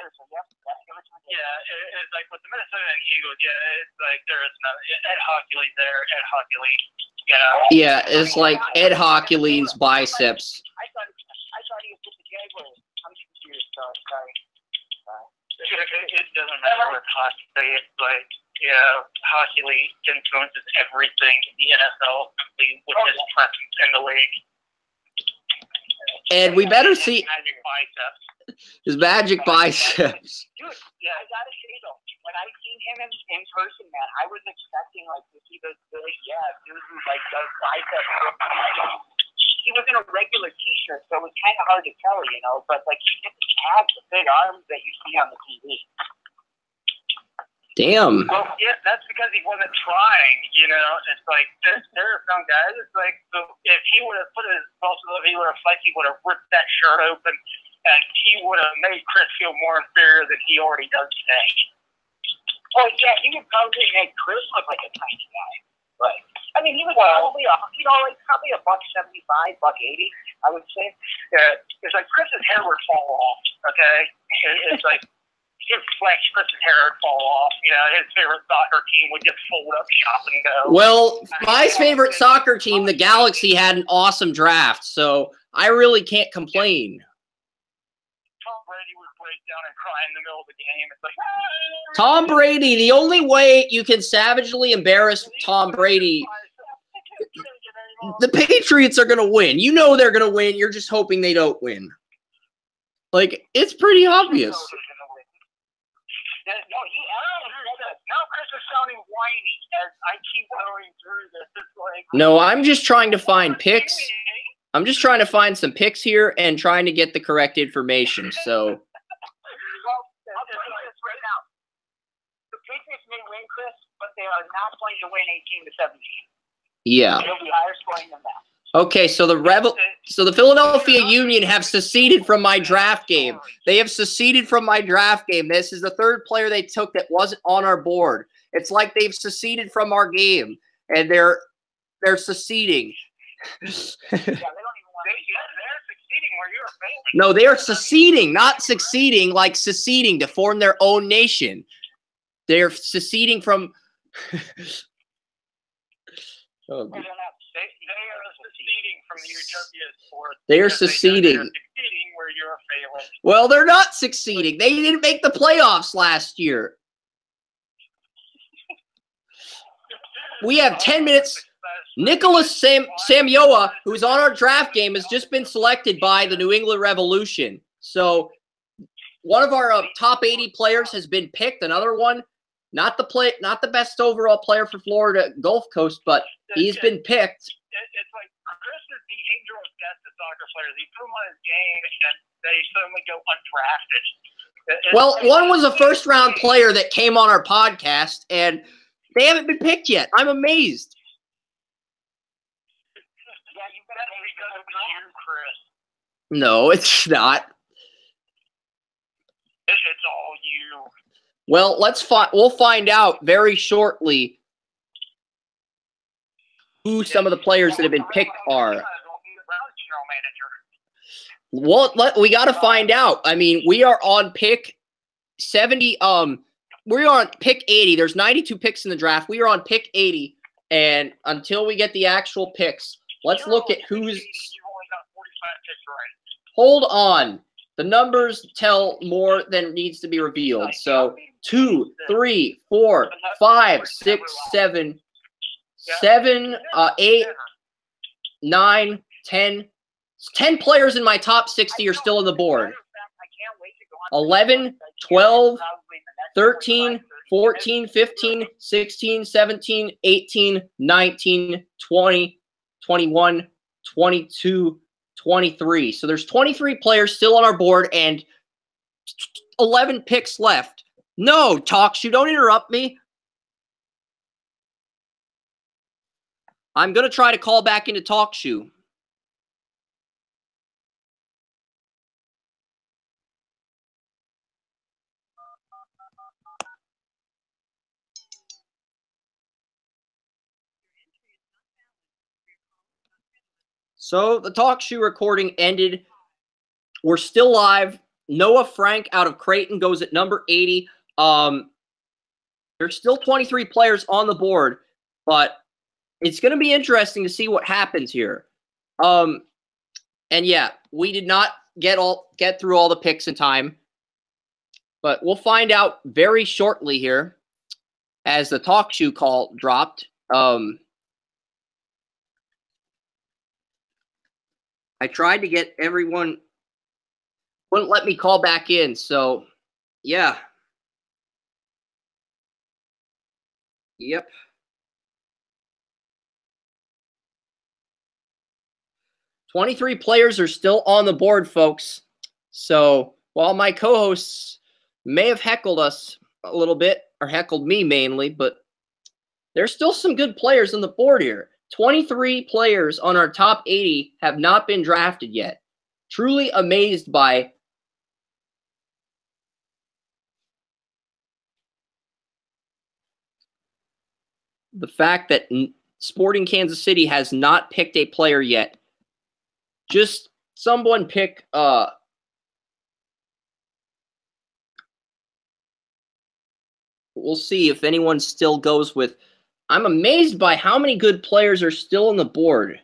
Yeah, it's like with the Minnesota and Eagles, yeah, it's like there's no Ed Hockley's there, Ed Hockley, you know. Yeah, it's like Ed Hockley's biceps. I thought he was with the Jaguars. I'm confused. Sorry. It doesn't matter with Hockley. It's like, yeah, Hockley influences everything in the NFL with his presence in the league. And we better see Magic biceps. his magic biceps. Dude, yeah, I gotta say though, when I seen him in person, man, I was expecting like to see this big, dude who like does biceps. He was in a regular T-shirt, so it was kind of hard to tell, you know. But like he didn't have the big arms that you see on the TV. Damn. Well, yeah, that's because he wasn't trying, you know. It's like there are some guys. It's like so if he would have put his muscles up, he would have ripped that shirt open, and he would have made Chris feel more inferior than he already does today. Oh yeah, he would probably make Chris look like a tiny guy. Right. I mean, he was probably probably a $175, $180, I would say. Yeah, it's like Chris's hair would fall off. Okay, it's like. His flex, Chris's hair would fall off. You know, his favorite soccer team would just fold up shop and go. Well, my favorite soccer team, the Galaxy, had an awesome draft, so I really can't complain. Tom Brady would break down and cry in the middle of the game. It's like, Tom Brady, the only way you can savagely embarrass Tom Brady, the Patriots are going to win. You know they're going to win. You're just hoping they don't win. Like, it's pretty obvious. Now Chris is sounding whiny as I keep going through this. It's like, No, I'm just trying to find picks. I'm just trying to find some picks here and trying to get the correct information. So, Well, I'll tell you this right now. are not going to win 18-17. Yeah. It'll be higher scoring than that. Okay, so the Philadelphia Union have seceded from my draft game. They have seceded from my draft game. This is the third player they took that wasn't on our board. It's like they've seceded from our game, and they're seceding. Yeah, they don't even want they're succeeding where you're failing. No, they are seceding, not succeeding, like seceding to form their own nation. They're seceding from. Oh, They are seceding from the Utopia sports. they are seceding. They're succeeding where you're failing. Well, they're not succeeding. They didn't make the playoffs last year. We have 10 minutes. Nicholas Samioa, who's on our draft game, has just been selected by the New England Revolution. So one of our top 80 players has been picked. Another one, not the best overall player for Florida Gulf Coast, but he's been picked. It's like Chris is the angel of death to soccer players. He put them on his game, and they suddenly go undrafted. Well, one was a first-round player that came on our podcast, and they haven't been picked yet. I'm amazed. Yeah, you better because of you, Chris. No, it's not. It's all you. Well, we'll find out very shortly who some of the players that have been picked are. Well, we got to find out. I mean, we are on pick 70. We're on pick 80. There's 92 picks in the draft. We are on pick 80, and until we get the actual picks, let's look at who's. You've only got 45 picks right. Hold on. The numbers tell more than needs to be revealed. So 2, 3, 4, 5, 6, 7, 8, 9, 10. 10 players in my top 60 are still on the board. 11, 12, 13, 14, 15, 16, 17, 18, 19, 20, 21, 22, 23. So there's 23 players still on our board and 11 picks left. No, TalkShoe, don't interrupt me. I'm going to try to call back into TalkShoe. So the TalkShoe recording ended. We're still live. Noah Frank out of Creighton goes at number 80. There's still 23 players on the board, but it's going to be interesting to see what happens here. And yeah, we did not get through all the picks in time, but we'll find out very shortly here as the TalkShoe call dropped. I tried to get everyone, wouldn't let me call back in, so yeah. Yep. $23 players are still on the board, folks. So while my co-hosts may have heckled us a little bit, or heckled me mainly, but there's still some good players on the board here. 23 players on our top 80 have not been drafted yet. Truly amazed by the fact that Sporting Kansas City has not picked a player yet. Just someone pick we'll see if anyone still goes with. I'm amazed by how many good players are still on the board.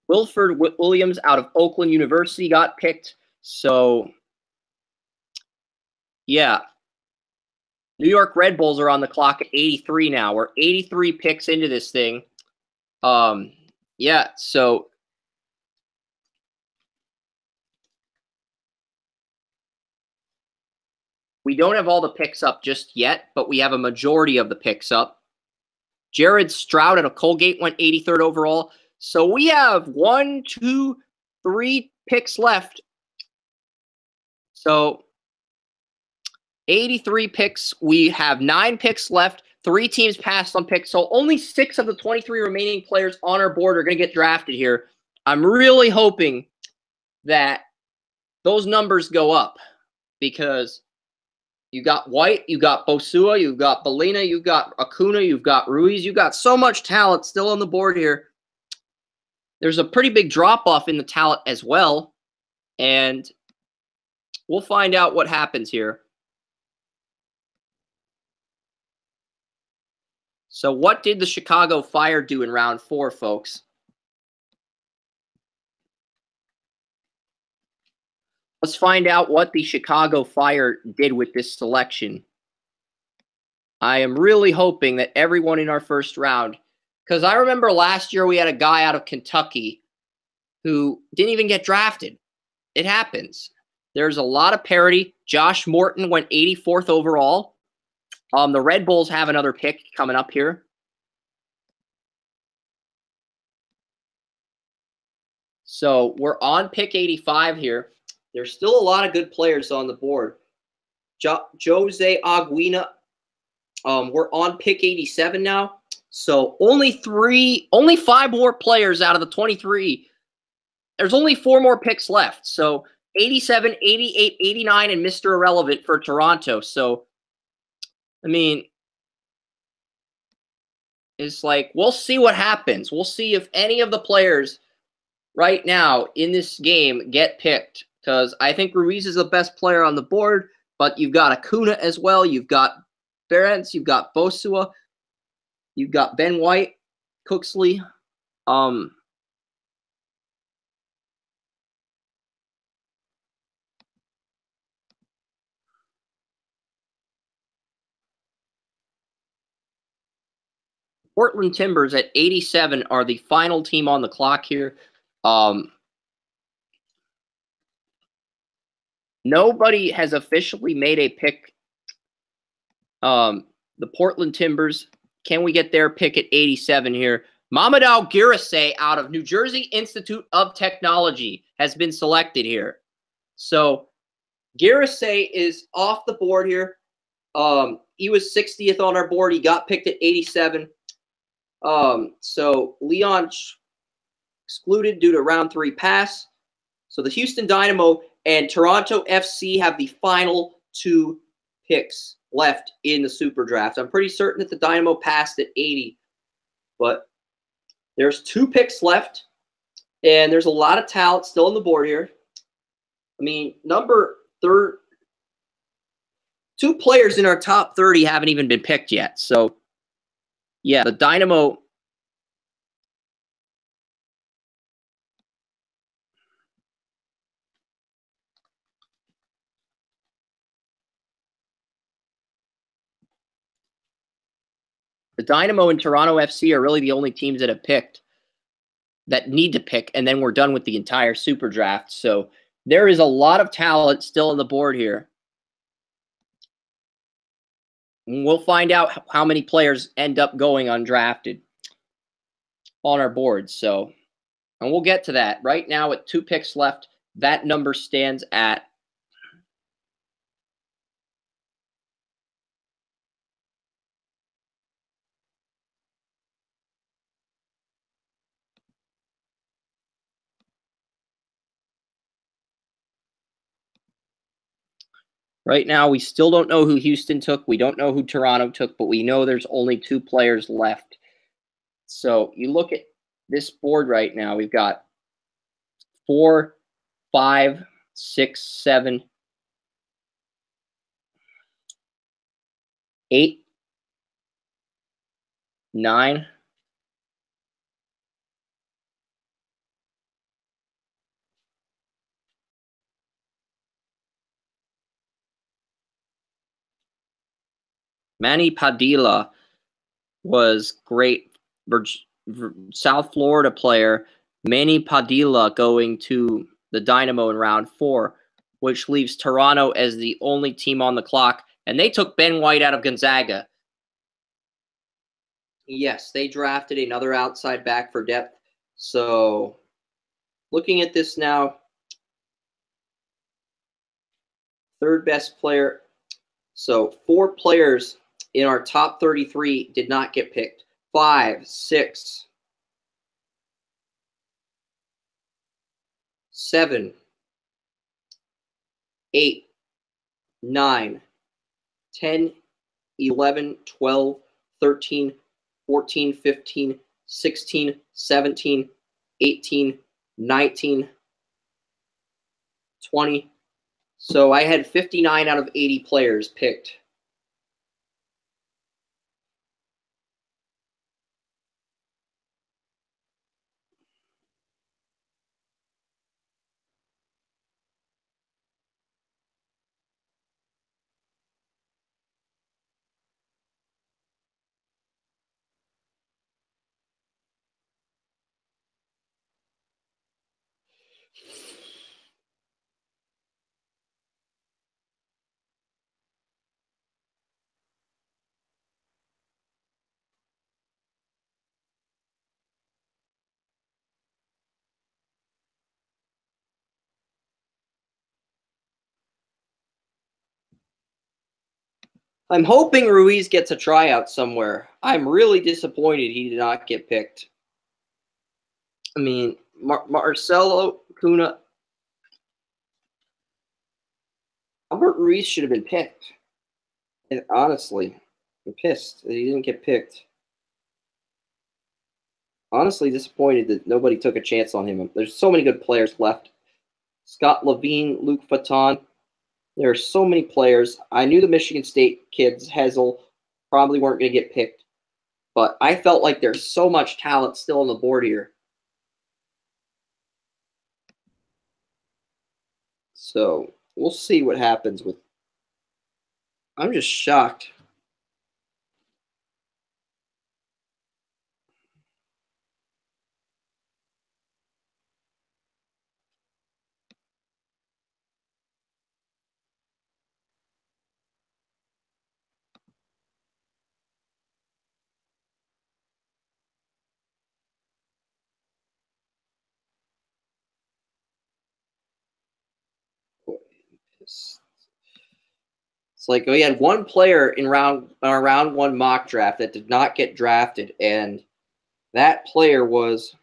Wilford Williams out of Oakland University got picked. So yeah, New York Red Bulls are on the clock at 83 now. We're 83 picks into this thing. Yeah, so We don't have all the picks up just yet, but we have a majority of the picks up. Jared Stroud out of Colgate went 83rd overall. So we have 1, 2, 3 picks left. So 83 picks. We have 9 picks left. 3 teams passed on picks. So only 6 of the 23 remaining players on our board are going to get drafted here. I'm really hoping that those numbers go up because you got White, you got Bosua, you've got Belina, you've got Acuna, you've got Ruiz. You've got so much talent still on the board here. There's a pretty big drop-off in the talent as well. And we'll find out what happens here. So what did the Chicago Fire do in round 4, folks? Let's find out what the Chicago Fire did with this selection. I am really hoping that everyone in our first round, because I remember last year we had a guy out of Kentucky who didn't even get drafted. It happens. There's a lot of parity. Josh Morton went 84th overall. The Red Bulls have another pick coming up here. So we're on pick 85 here. There's still a lot of good players on the board. Jose Aguina, we're on pick 87 now. So only 5 more players out of the 23. There's only 4 more picks left. So 87, 88, 89, and Mr. Irrelevant for Toronto. So, I mean, it's like, we'll see what happens. We'll see if any of the players right now in this game get picked. Because I think Ruiz is the best player on the board, but you've got Acuna as well. You've got Barents, you've got Bosua, you've got Ben White, Cooksley. Portland Timbers at 87 are the final team on the clock here. Nobody has officially made a pick. The Portland Timbers, can we get their pick at 87 here? Mamadou Girasay out of New Jersey Institute of Technology has been selected here. So Girasay is off the board here. He was 60th on our board. He got picked at 87. So Leon excluded due to round 3 pass. So the Houston Dynamo and Toronto FC have the final 2 picks left in the Super Draft. I'm pretty certain that the Dynamo passed at 80, but there's 2 picks left, and there's a lot of talent still on the board here. I mean, number 2 players in our top 30 haven't even been picked yet. So, yeah, the Dynamo. The Dynamo and Toronto FC are really the only teams that have picked, that need to pick, and then we're done with the entire Super Draft. So there is a lot of talent still on the board here. We'll find out how many players end up going undrafted on our board. So, and we'll get to that. Right now, with 2 picks left, that number stands at right now, we still don't know who Houston took. We don't know who Toronto took, but we know there's only 2 players left. So you look at this board right now, we've got 4, 5, 6, 7, 8, 9. Manny Padilla was great. South Florida player. Manny Padilla going to the Dynamo in round 4. which leaves Toronto as the only team on the clock. And they took Ben White out of Gonzaga. Yes, they drafted another outside back for depth. So looking at this now, third best player. So 4 players in our top 33 did not get picked. 5, 6, 7, 8, 9, 10, 11, 12, 13, 14, 15, 16, 17, 18, 19, 20. So I had 59 out of 80 players picked. I'm hoping Ruiz gets a tryout somewhere. I'm really disappointed he did not get picked. I mean, Marcelo Cuna, Albert Ruiz should have been picked. And honestly, I'm pissed that he didn't get picked. Honestly disappointed that nobody took a chance on him. There's so many good players left. Scott Levine, Luke Fatton. There are so many players. I knew the Michigan State kids, Hezl, probably weren't going to get picked. But I felt like there's so much talent still on the board here. So we'll see what happens with. I'm just shocked. It's like we had one player in round 1 mock draft that did not get drafted, and that player was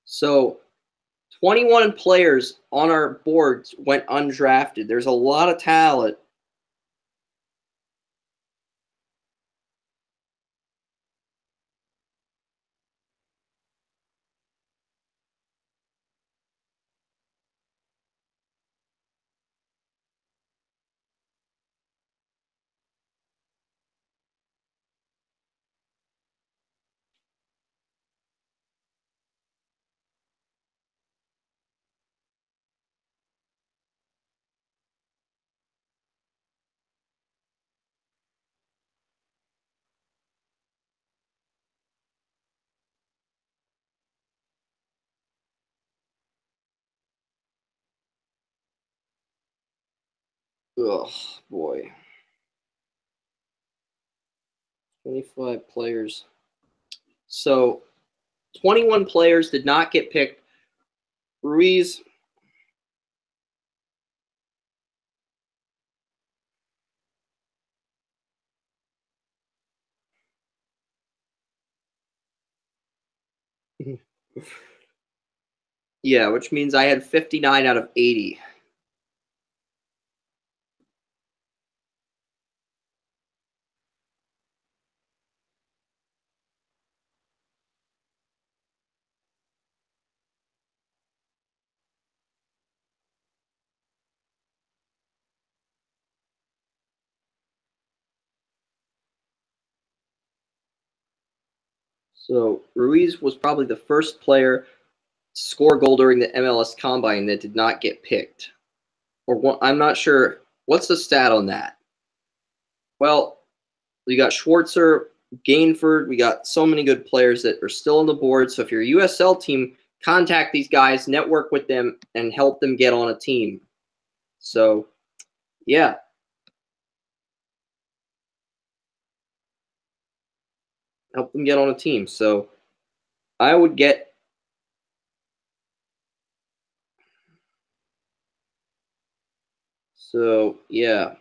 so 21 players on our boards went undrafted. There's a lot of talent. Ugh, boy. 25 players. So 21 players did not get picked. Ruiz. Yeah, which means I had 59 out of 80. So Ruiz was probably the first player to score a goal during the MLS Combine that did not get picked. Or I'm not sure. What's the stat on that? Well, we got Schwarzer, Gainford. We got so many good players that are still on the board. So if you're a USL team, contact these guys, network with them, and help them get on a team. So, yeah. Help them get on a team. So I would get so yeah.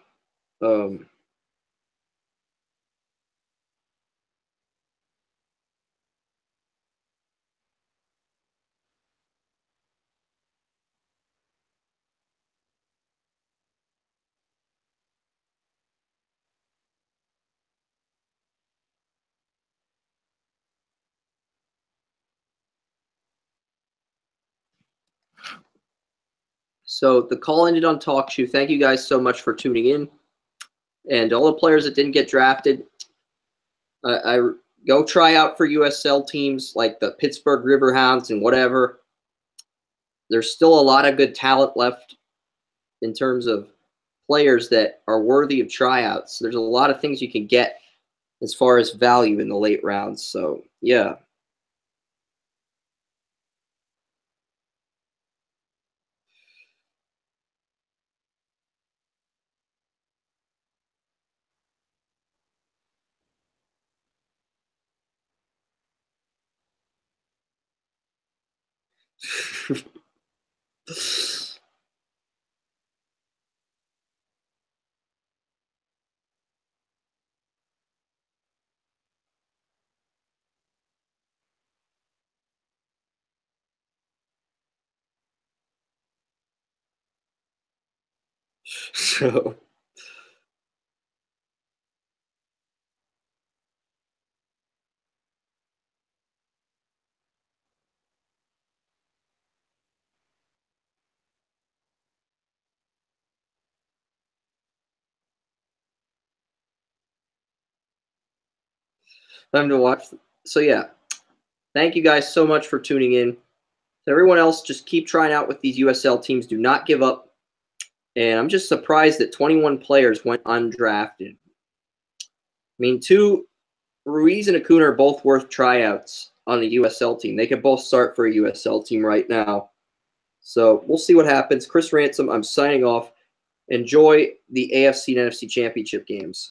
So the call ended on Talk Shoe. Thank you guys so much for tuning in. And all the players that didn't get drafted, I go try out for USL teams like the Pittsburgh Riverhounds and whatever. There's still a lot of good talent left in terms of players that are worthy of tryouts. There's a lot of things you can get as far as value in the late rounds. So, yeah. So, time to watch. So, yeah. Thank you guys so much for tuning in. To everyone else, just keep trying out with these USL teams. Do not give up. And I'm just surprised that 21 players went undrafted. I mean, Ruiz and Acuna are both worth tryouts on a USL team. They could both start for a USL team right now. So we'll see what happens. Chris Ransom, I'm signing off. Enjoy the AFC and NFC championship games.